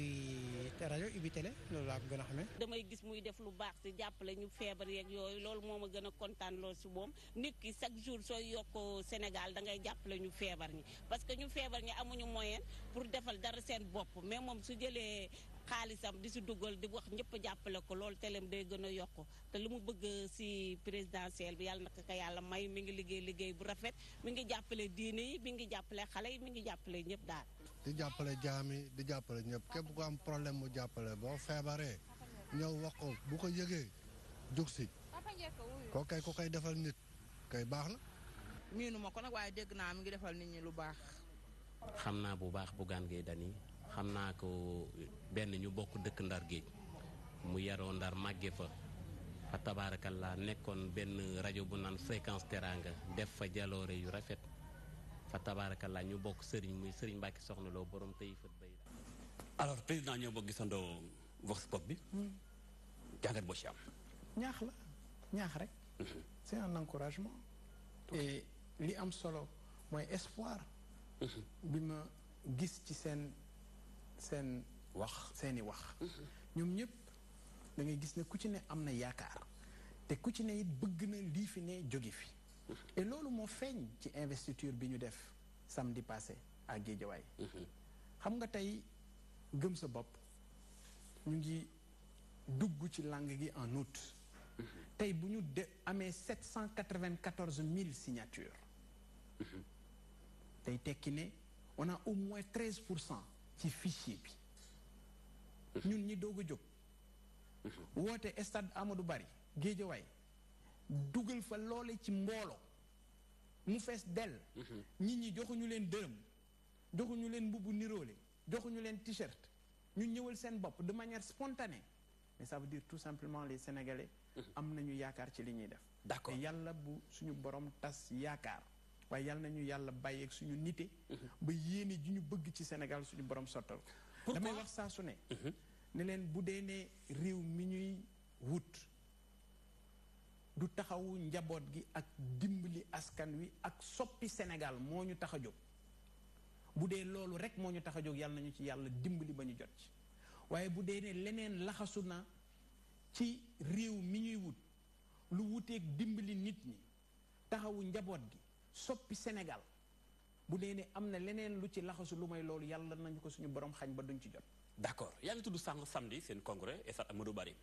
rajo ubbi télé loolu laa ko gën a xamee. damay gis muy def lu baax si jàppale ñu feebar yeeg yooyu loolu moo ma gën a kontaan loolu si moom nit ki chaque jour sooy yokk Sénégal da ngay jàppale ñu feebar ñi parce que ñu feebar ñi amuñu moyen pour defal dara seen bopp mais moom su jëlee xaalisam di si dugal di wax ñëpp jàppale ko loolu telem day gën a yokku te lu mu bëgg si présidentielle bi yàlla naka ko yàlla may mi ngi liggéey bu rafet mi ngi jàppale diine yi mi ngi jàppale xale yi mi ngi jàppale ñëpp daal. di jàppale jaam yi di jàppale ñëpp képp ku am problème mu jàppale boo feebaree ñëw wax ko bu ko yëgee jug si ko koy defal nit kay baax na. miinu ma ko nag waaye dégg naa mi ngi defal nit ñi lu baax. xam naa bu baax Bougane Gueye Dany xam naa ko benn ñu bokk dëkk Ndar Géej mu yaroo Ndar màgge fa tabaarakallaa nekkoon benn rajo bu naan fréquence teranga def fa jaloore yu rafet fa tabaarakallaa ñu bokk sëriñ muy sëriñ Mbacke Soxna Lo borom tey fët bay alors président ñoo bokk gisandoo Vox Pop bi jàngat boo ci am ñaax rek c'est un encouragement et li am solo mooy espoir bi ma gis ci seeni wax ñoom ñëpp da ngay gis ne ku ci ne am na yaakaar te ku ci ne it bëgg na lii fi ne jóge fi et loolu moo feeñ ci investiture bi ñu def samedi passé à Guédiawaye xam nga tey gëm sa bopp ñu ngi dugg ci langue gi en août tey bu ñu amee 794 000 signatures tey tekki ne on a au moins 13% ci fichier bi ñun ñi doog a jóg woote stade Amadou Barry Guédiawaye dugal fa loole ci mbooloo mu fees dell nit ñi joxuñu leen dërëm joxuñu leen mbubu niroole joxuñu leen t-shirt ñu ñëwal seen bopp de manière spontanée mais ça veut dire tout simplement les Sénégalais am nañu yaakaar ci li ñuy def d'accord te yàlla bu suñu borom tas yaakaar waaye yàlla nañu yàlla bàyyeeg suñu nite ba yéene ji ñu bëgg ci Sénégal suñu borom sottal damay wax saa su ne ne leen bu dee ne réew mi ñuy wut du taxawu njaboot gi ak dimbali askan wi ak soppi Sénégal moo ñu tax a jóg bu dee loolu rek moo ñu tax a jóg yàlla nañu ci yàlla dimbali ba ñu jot ci waaye bu dee ne leneen laxasu na ci réew mi ñuy wut lu wuteeg dimbali nit ñi taxawu njaboot gi soppi Sénégal bu dee ne am na leneen lu ci laxasu lu may loolu yàlla nañu ko suñu borom xañ ba duñ ci jot. d'accord yaa ngi tudd sànq samedi seen congrès stade Amadou Barry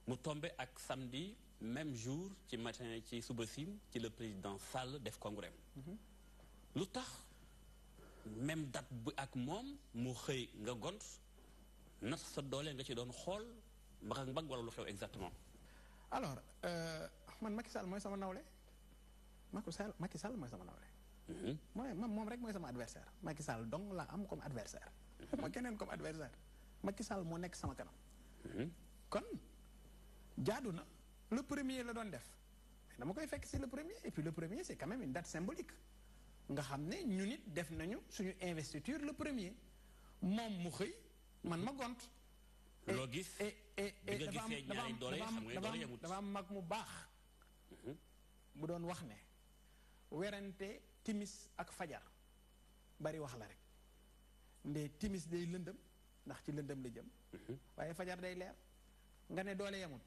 mu tombé ak samedi même jour ci matin ci suba si ci le président Sall def congrès lu tax même date bi ak moom mu xëy nga gont nat sa doole nga ci doon xool mbag ak mbag wala lu xew exactement. alors man Macky Sall mooy sama nawle Macky Sall mooy sama nawle. mooy moom rek mooy sama adversaire Macky Sall dong laa am comme adversaire ma keneen comme adversaire Macky Sall moo nekk sama kanam kon jaadu na le premier la doon def mais dama koy fekk si le premier et puis le premier c'est quand même une date symbolique nga xam ne ñu nit def nañu suñu investiture le premier moom mu xëy man ma gont loo gis dafa am mag mu baax bu doon wax ne werante timis ak fajar bari wax la rek nde timis day lëndëm ndax ci lëndëm la jëm waaye fajar day leer nga ne doole yemut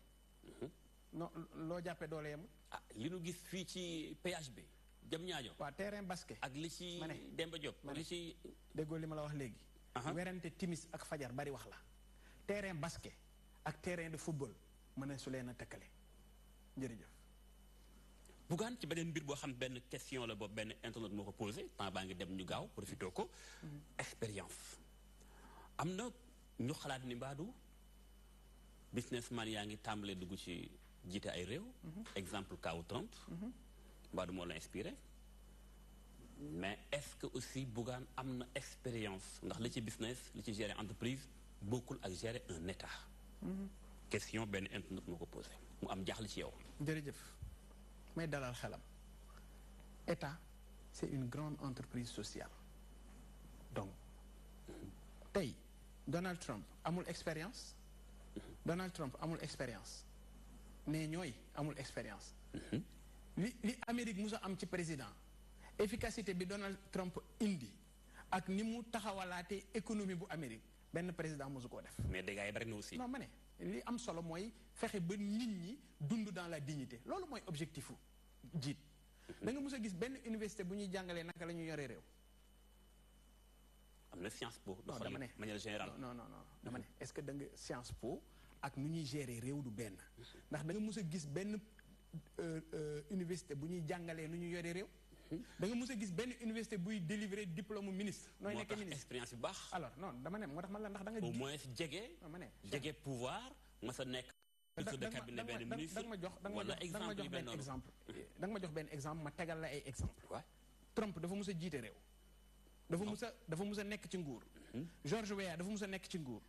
non loo jàppee doole yemut ah li nu gis fii ci péage bi jëm ñaajo waaw terrain basket ak li ci Demba Diop li ci déggoo li ma la wax léegi werante timis ak fajar bari wax la terrain basket ak terrain de football mën a su leen a tëkkale jërëjëf Bougane ci beneen mbir boo xam benn question la boobu benn internet moo ko posé temps baa ngi dem ñu gaaw profité ko expérience am na ñu xalaat ni mbaadu businessman yaa ngi tàmbalee dugg ci jiite ay réew exemple kaw Trump mbaadu moo la inspiré mais est-ce que aussi Bougane am na expérience ndax li ci business li ci gérer entreprise bokkul ak gérer un état question benn internet moo ko posé mu am jaaxle ci yow jërëjëf may dalal xelam état c'est une grande entreprise sociale donc tey Donald Trump amul expérience Donald Trump amul expérience ne ñooy amul expérience li Amérique musa am ci président efficacité bi Donald Trump indi ak ni mu taxawalaatee économie bu Amérique benn président musu koo def mais dégâts yi bari na aussi non ma ne li am solo mooy fexe ba nit ñi dund dans la dignité loolu mooy objectif u jiit da nga mus a gis benn université bu ñuy jàngalee naka la ñuy yoree réew am na Sciences Po non dama ne manière générale non dama ne est-ce que da nga Sciences Po ak nu ñuy gérer réew du benn ndax da nga mus a gis benn université bu ñuy jàngalee nu ñuy yoree réew da nga mus a gis benn université buy délivrer diplôme ministre nooy nekk ministre expérience bi baax alors non dama ne moo tax man la ndax da nga au moins jege pouvoir ma sa nekk de cabinet benn ministre da nga ma jox benn exemple ma tegal la ay exemple Trump dafa mus a jiite réew dafa mus a nekk ci nguur George Weah dafa mus a nekk ci nguur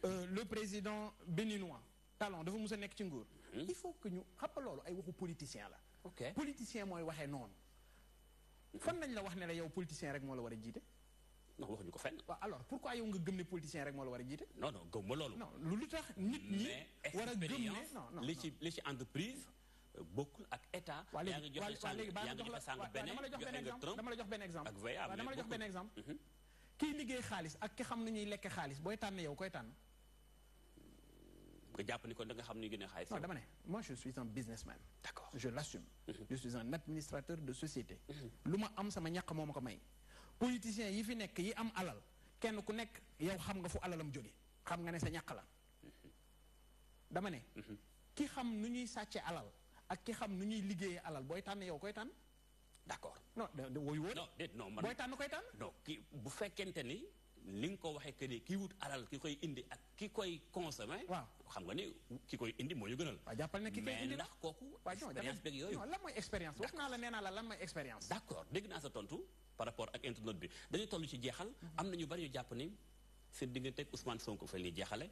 le président béninois Talon dafa mus a nekk ci nguur il faut que ñu xam nga loolu ay waxu politicien la politicien mooy waxee noonu fan nañ la wax ne la yow politicien rek moo la war a jiite non waxuñu ko fenn waaw alors pourquoi yow nga gëm ne politicien rek moo la war a jiite non gëm ma loolu non lu tax nit ñi war a gëm ne non li ci entreprise bokkul ak état yaa ngi joxe sànq dama la jox benn exemple ak VA dama la jox benn exemple kii liggéey xaalis ak ki xam nu ñuy lekk xaalis booy tànn yow koy tànn nga jàpp ni kon da nga xam ni gën a xaalis non dama ne moi je suis un businessman d'accord je l'assume je suis un administrateur de société lu ma am sama ñàkk moo ma ko may politiciens yi fi nekk yi am alal kenn ku nekk yow xam nga fu alalam jóge xam nga ne sa ñàkk la dama ne ki xam nu ñuy sàcce alal ak ki xam nu ñuy liggéeyee alal booy tànn yow koy tànn d'accord non wooyu woo non man booy tànn koy tànn non ki bu fekkente ni li nga ko waxee que ni ki wut alal ki koy indi ak ki koy consommer. waaw xam nga ni ki koy indi moo ñu gënal. waaw jàppal ne ki koy indi mais ndax kooku. expérience beeg yooyu non lan mooy expérience wax naa la nee naa la lan mooy expérience. d'accord dégg naa sa tontu par rapport ak internet bi dañuy toll ci jeexal. am na ñu bari ñu jàpp ni seen diggante ak Ousmane Sonko fa ñuy jeexale.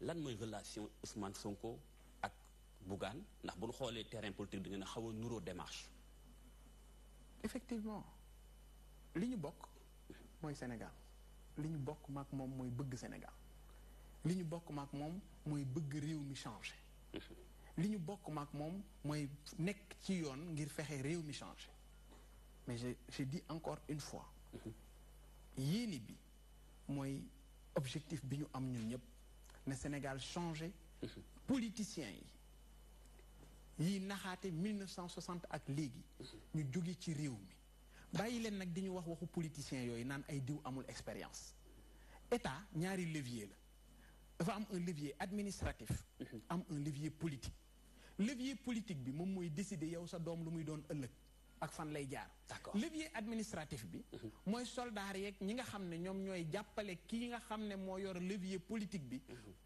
lan mooy relation Ousmane Sonko ak Bougane ndax bu ñu xoolee terrain politique da ngeen a xaw a nuroo démarche. effectivement li ñu bokk mooy Sénégal li ñu bokk maak moom mooy bëgg Sénégal li ñu bokk maak moom mooy bëgg réew mi changé li ñu bokk maak moom mooy nekk ci yoon ngir fexe réew mi changé mais je dis encore une fois yéene bi mooy objectif bi ñu am ñun ñëpp ne Sénégal changé politiciens yi naxaate 1960 ak léegi ñu jóge ci réew mi bàyyi leen nag di ñu wax waxu politiciens yooyu naan ay diw amul expérience état ñaari levier la dafa am un levier administratif am un levier politique bi moom mooy décider yow sa doom lu muy doon ëllëg ak fan lay jaar levier administratif bi mooy soldat yeeg ñi nga xam ne ñoom ñooy jàppale kii nga xam ne moo yor levier politique bi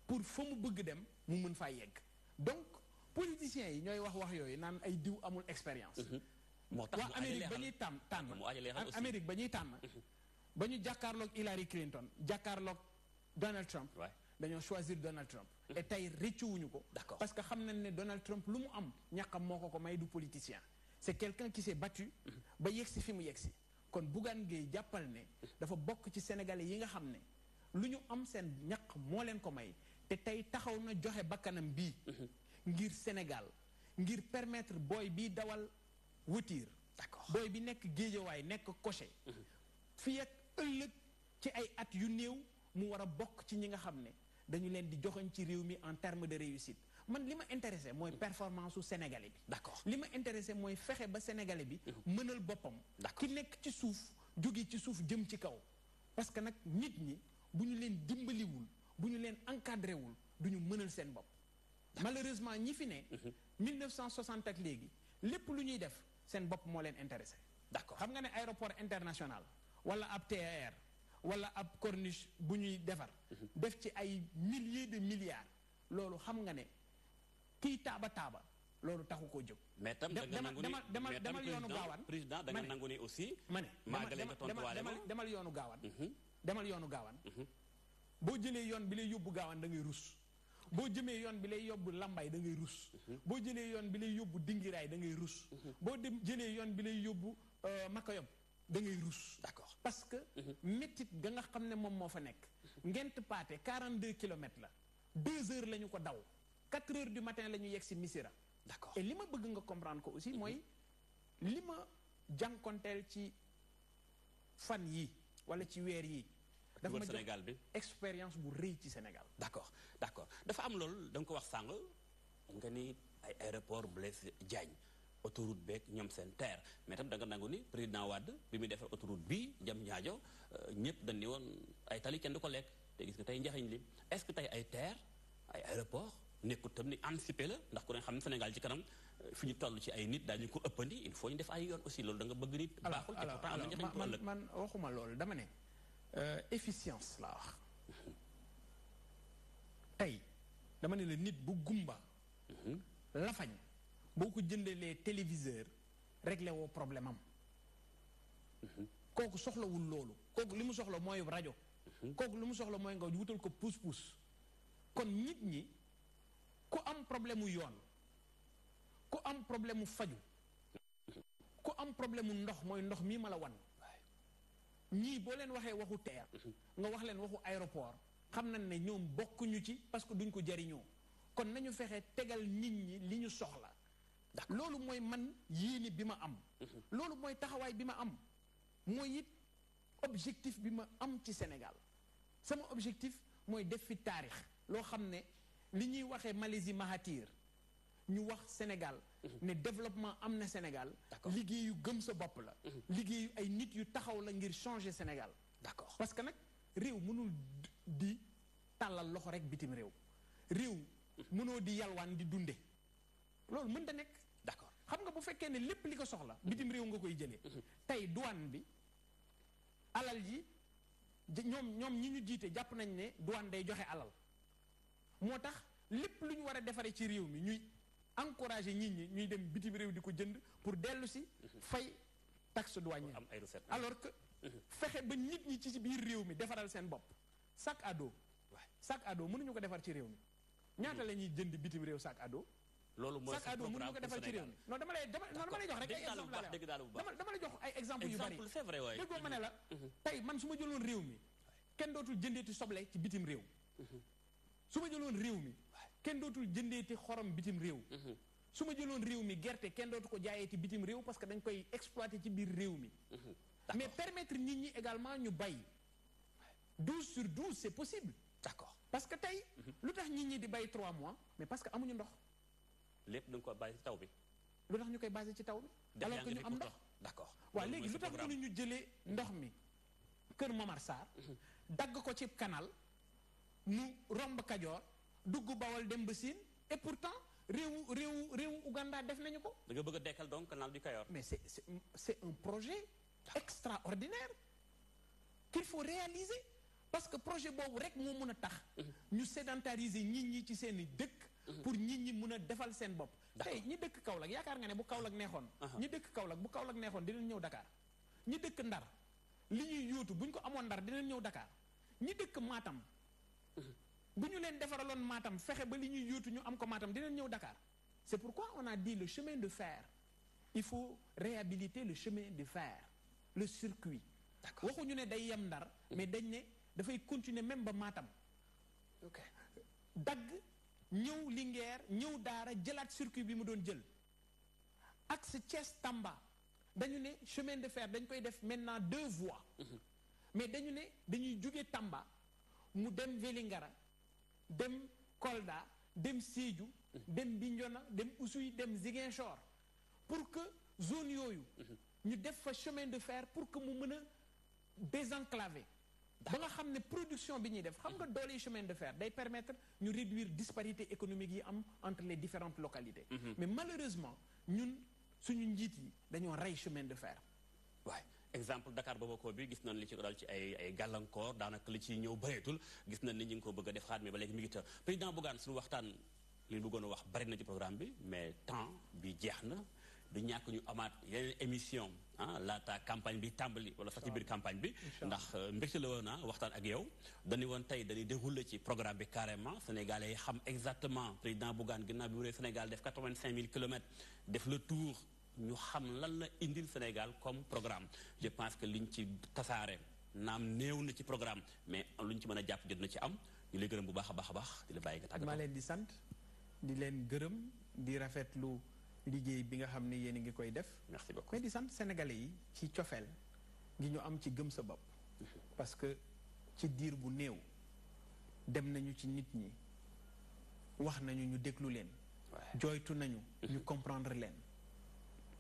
pour fa mu bëgg dem mu mën faa yegg donc politiciens yi ñooy wax yooyu naan ay diw amul expérience moo tax waa Amérique ba ñuy tànn Amérique ba ñuy tànn ba ñu jàkkaarloog Hillary Clinton jàkkaarloog Donald Trump dañoo choisir Donald Trump et tey rëccuwuñu ko parce que xam nañ ne Donald Trump lu mu am ñàkkam moo ko may du politicien c'est quelqu'un qui s'est battu ba yegsi fi mu yegsi kon Bougane Gueye jàppal ne dafa bokk ci sénégalais yi nga xam ne lu ñu am seen ñàkk moo leen ko may te tey taxaw na joxe bakkanam bii ngir Sénégal ngir permettre booy bi dawal wëtiir booy bi nekk géejawaay nekk coché fii ak ëllëg ci ay at yu néew mu war a bokk ci ñi nga xam ne dañu leen di joxoñ ci réew mi en terme de réussite man li ma intéressé mooy performance su sénégalais bi li ma intéressé mooy fexe ba sénégalais bi mënal boppam ki nekk ci suuf jóge ci suuf jëm ci kaw parce que nag nit ñi bu ñu leen dimbaliwul bu ñu leen encadré wul du ñu mënal seen bopp malheureusement ñi fi ne 1960 ak léegi lépp lu ñuy def seen bopp moo leen intéressé d'accord xam nga ne aéroport international wala ab TER wala ab corniche bu ñuy defar def ci ay milliers de milliards loolu xam nga ne kiy taaba loolu taxu koo jóg mais tam demal yoonu gaawaan président da nga nangu ni aussi ma ne demal yoonu gaawaan demal yoonu gaawaan boo jëlee yoon bi lay yóbbu gaawaan da ngay rus boo jëmee yoon bi lay yóbbu lambay da ngay rus boo jëlee yoon bi lay yóbbu dingiraay da ngay rus boo jëlee yoon bi lay yóbbu Makayob da ngay rus d'accord parce que métit ga nga xam ne moom moo fa nekk ngent paate 42 kilomètres la 2 heures la ñu ko daw 4 heures du matin la ñu yegg si Missira d'accord et li ma bëgg nga comprendre ko aussi mooy li ma jànkonteel ci fan yi wala ci weer yi dafa ma Sénégal bi expérience bu rëy ci Sénégal d'accord dafa am loolu da nga ko wax sàng nga ni ay aéroport Blaise Diagne autoroute beeg ñoom seen terre mais tam da nga nangu ni président Wade bi muy defar autoroute bii jam ñaajo ñëpp dañ ni woon ay tali kenn du ko lekk te gis nga tey njaxiñ li est-ce que tey ay terre ay aéroport nekkul tam ni anticiper la ndax ku ne xam ne Sénégal ci kanam fi ñu toll ci ay nit daal ñu ko ëppandi il faut ñu def ay yoon aussi loolu da nga bëgg nit baaxul te pourtant am na njaxiñ ko ëllëg man waxuma loolu dama ne efficience laa wax tey dama ne la nit bu gumba lafañ boo ko jëndalee téléviseur réglé woo problème am kooku soxlawul loolu kooku li mu soxla mooy rajo kooku li mu soxla mooy nga wutal ko pousse-pousse kon nit ñi ku am problème mu yoon ku am problème mu faju ku am problème mu ndox mooy ndox mii ma la wan ñii boo leen waxee waxu terre nga wax leen waxu aéroport xam nañ ne ñoom bokkuñu ci parce que duñ ko jariñoo kon nañu fexe tegal nit ñi li ñu soxla loolu mooy man yéene bi ma am loolu mooy taxawaay bi ma am mooy it objectif bi ma am ci Sénégal sama objectif mooy def fi taarix loo xam ne li ñuy waxee Malaisie Mahathir ñu wax Sénégal ne développement am na Sénégal liggéeyu gëm sa bopp la liggéeyu ay nit yu taxaw la ngir changer Sénégal d'accord parce que nag réew mënul di tàllal loxo rek bitim réew mënoo di yalwaan di dunde loolu mën ta nekk d'accord xam nga bu fekkee ne lépp li ko soxla bitim réew nga koy jëlee tey douane bi alal ji ñoom ñi ñu jiite jàpp nañ ne douane day joxe alal moo tax lépp lu ñu war a defaree ci réew mi ñuy encourager nit ñi ñuy dem bitim réew di ko jënd pour dellu si fay taxe douanière am ay recettes alors que fexe ba nit ñi ci biir réew mi defaral seen bopp sac à dos mënuñu ko defar ci réew mi ñaata la ñuy jënd bitim réew sac à dos loolu mooy sac à dos mënuñu ko defar ci réew mi non dama lay jox rek ay exemple dama lay jox ay exemple yu bari c'est vrai waay déggoo ma ne la tey man su ma jëloon réew mi kenn dootul jëndeeti soble ci bitim réew su ma jëloon réew mi kenn dootul jëndeeti xorom bitim réew su ma jëloon réew mi gerte kenn dootu ko jaayeeti bitim réew parce que dañ koy exploiter ci biir réew mi mais permettre nit ñi également ñu bay 12 sur 12 c'est possible d'accord parce que tey lu tax nit ñi di bay 3 mois mais parce que amuñu ndox lépp da nga ko bàyyi ci taw bi lu tax ñu koy basé ci taw bi alors que ñu am ndox d'accord waaw léegi lu tax mënuñu jëlee ndox mi Kër Momar Sarr dagg ko ci canal mu romb Kajoor dugg Bawol dem ba Siin et pourtant réewu Ouganda def nañu ko da nga bëgg a dekkal donc canal du Kayor mais c'est un projet extraordinaire qu'il faut réaliser parce que projet boobu rek moo mën a tax ñu sédentariser nit ñi ci seeni dëkk pour nit ñi mën a defal seen bopp tey ñi dëkk Kaolack yaakaar nga ne bu Kaolack neexoon ñi dëkk Kaolack bu Kaolack neexoon dinañ ñëw Dakar ñi dëkk Ndar li ñuy yóotu bu ñu ko amoon Ndar dinañ ñëw Dakar ñi dëkk Matam bu ñu leen defaraloon Matam fexe ba li ñuy yóotu ñu am ko Matam dinañ ñëw Dakar c'est pourquoi on a dit le chemin de fer il faut réhabiliter le chemin de fer le circuit waxuñu ne day yem Ndar mais dañ ne dafay continuer même ba Matam dagg ñëw Linguère ñëw Daara jëlaat circuit bi mu doon jël axe Thiès Tamba dañu ne chemin de fer dañ koy def maintenant 2 voies mais dañu ne dañuy jóge Tamba mu dem Vélingara dem Kolda dem Sédhiou dem Bignona dem Oussouye dem Ziguinchor pour que zone yooyu ñu def fa chemin de fer pour que mu mën a désenclaver ba nga xam ne production bi ñuy def xam nga doole chemin de fer day permettre ñu réduire disparité économique yi am entre les différentes localités mais malheureusement ñun suñu njiit yi dañoo rey chemin de fer waay exemple Dakar Bamako bi gis nañ li ci dal ci ay gàllankoor daanaka li ci ñëw bëreetul gis nañ ni ñu ngi ko bëgg a def xaat mais ba léegi mi ngi ta président Bougane suñu waxtaan li ñu bëggoon a wax bari na ci programme bi mais temps bi jeex na du ñàkk ñu amaat yeneen émission laata campagne bi tàmbali wala sax ci biir campagne bi ndax mbégte la woon waxtaan ak yow dañu woon tey dañuy dérouler ci programme bi carrément sénégalais yi xam exactement président Bougane ginnaaw bi wuree Sénégal def 85 000 kilomètres def le tour ñu xam lan la indil Sénégal comme programme je pense que liñ ci tasaare naam néew na ci programme mais luñ ci mën a jàpp jot na ci am ñu lay gërëm bu baax a baax a baax di la bàyyi nga tàggatoo. maa leen di sant di leen gërëm di rafetlu liggéey bi nga xam ne yéen a ngi koy def. merci beaucoup mais di sant sénégalais yi ci cofeel gi ñu am ci gëm sa bopp. parce que ci diir bu néew dem nañu ci nit ñi wax nañu ñu déglu leen. jooytu nañu. ñu comprendre leen.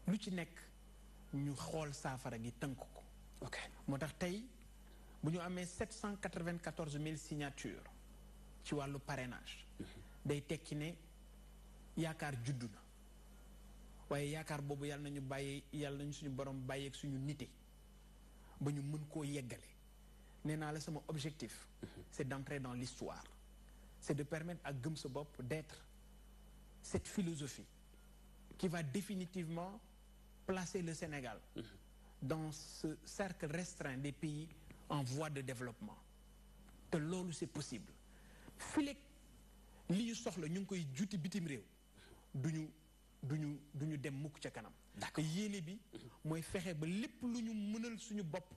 lu ci nekk ñu xool saafara gi tënk ko. ok moo tax tey bu ñu amee 794 000 signatures ci wàllu parrainage. day tekki ne yaakaar juddu na. waaye yaakaar boobu yàlla nañu suñu borom bàyyeeg suñu nite ba ñu mën koo yeggale nee naa la sama objectif c'est d'entrer dans l'histoire c'est de permettre à Gëm Sa Bopp d'être cette philosophie qui va définitivement placer le Sénégal dans ce cercle restreint des pays en voie de développement te loolu c'est possible fileeg li ñu soxla ñu ngi koy juuti bitim réew duñu dem mukk ca kanam te yéene bi mooy fexe ba lépp lu ñu mënal suñu bopp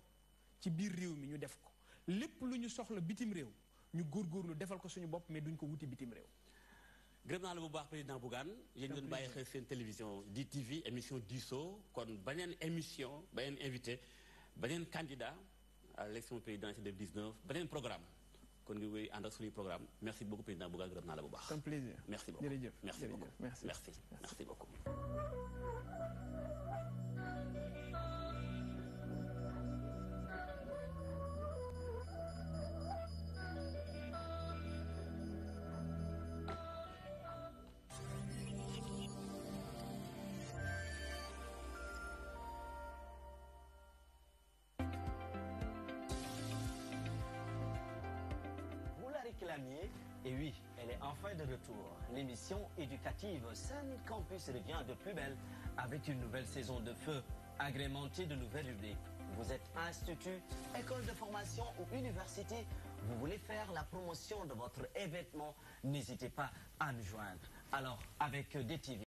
ci biir réew mi ñu def ko lépp lu ñu soxla bitim réew ñu góorgóorlu defal ko suñu bopp mais duñ ko wuti bitim réew. gërëm naa la bu baax président Bougane yéen doon bàyyi xel seen télévision DTV émission diisoo kon beneen émission beneen invité beneen candidat à l'élection présidentielle de 2019 beneen programme kon ngi wéy ànd ak suñuy programme merci beaucoup président Bougane gërëm naa la bu baax. c'est un plaisir. merci beaucoup jërëjëf merci beaucoup merci beaucoup. réclamiez. Et oui, elle est enfin de retour. L'émission éducative Sen Campus revient de plus belle avec une nouvelle saison de feu, agrémentée de nouvelles rubriques. Vous êtes institut, école de formation ou université, vous voulez faire la promotion de votre événement, n'hésitez pas à nous joindre. Alors, avec DTV,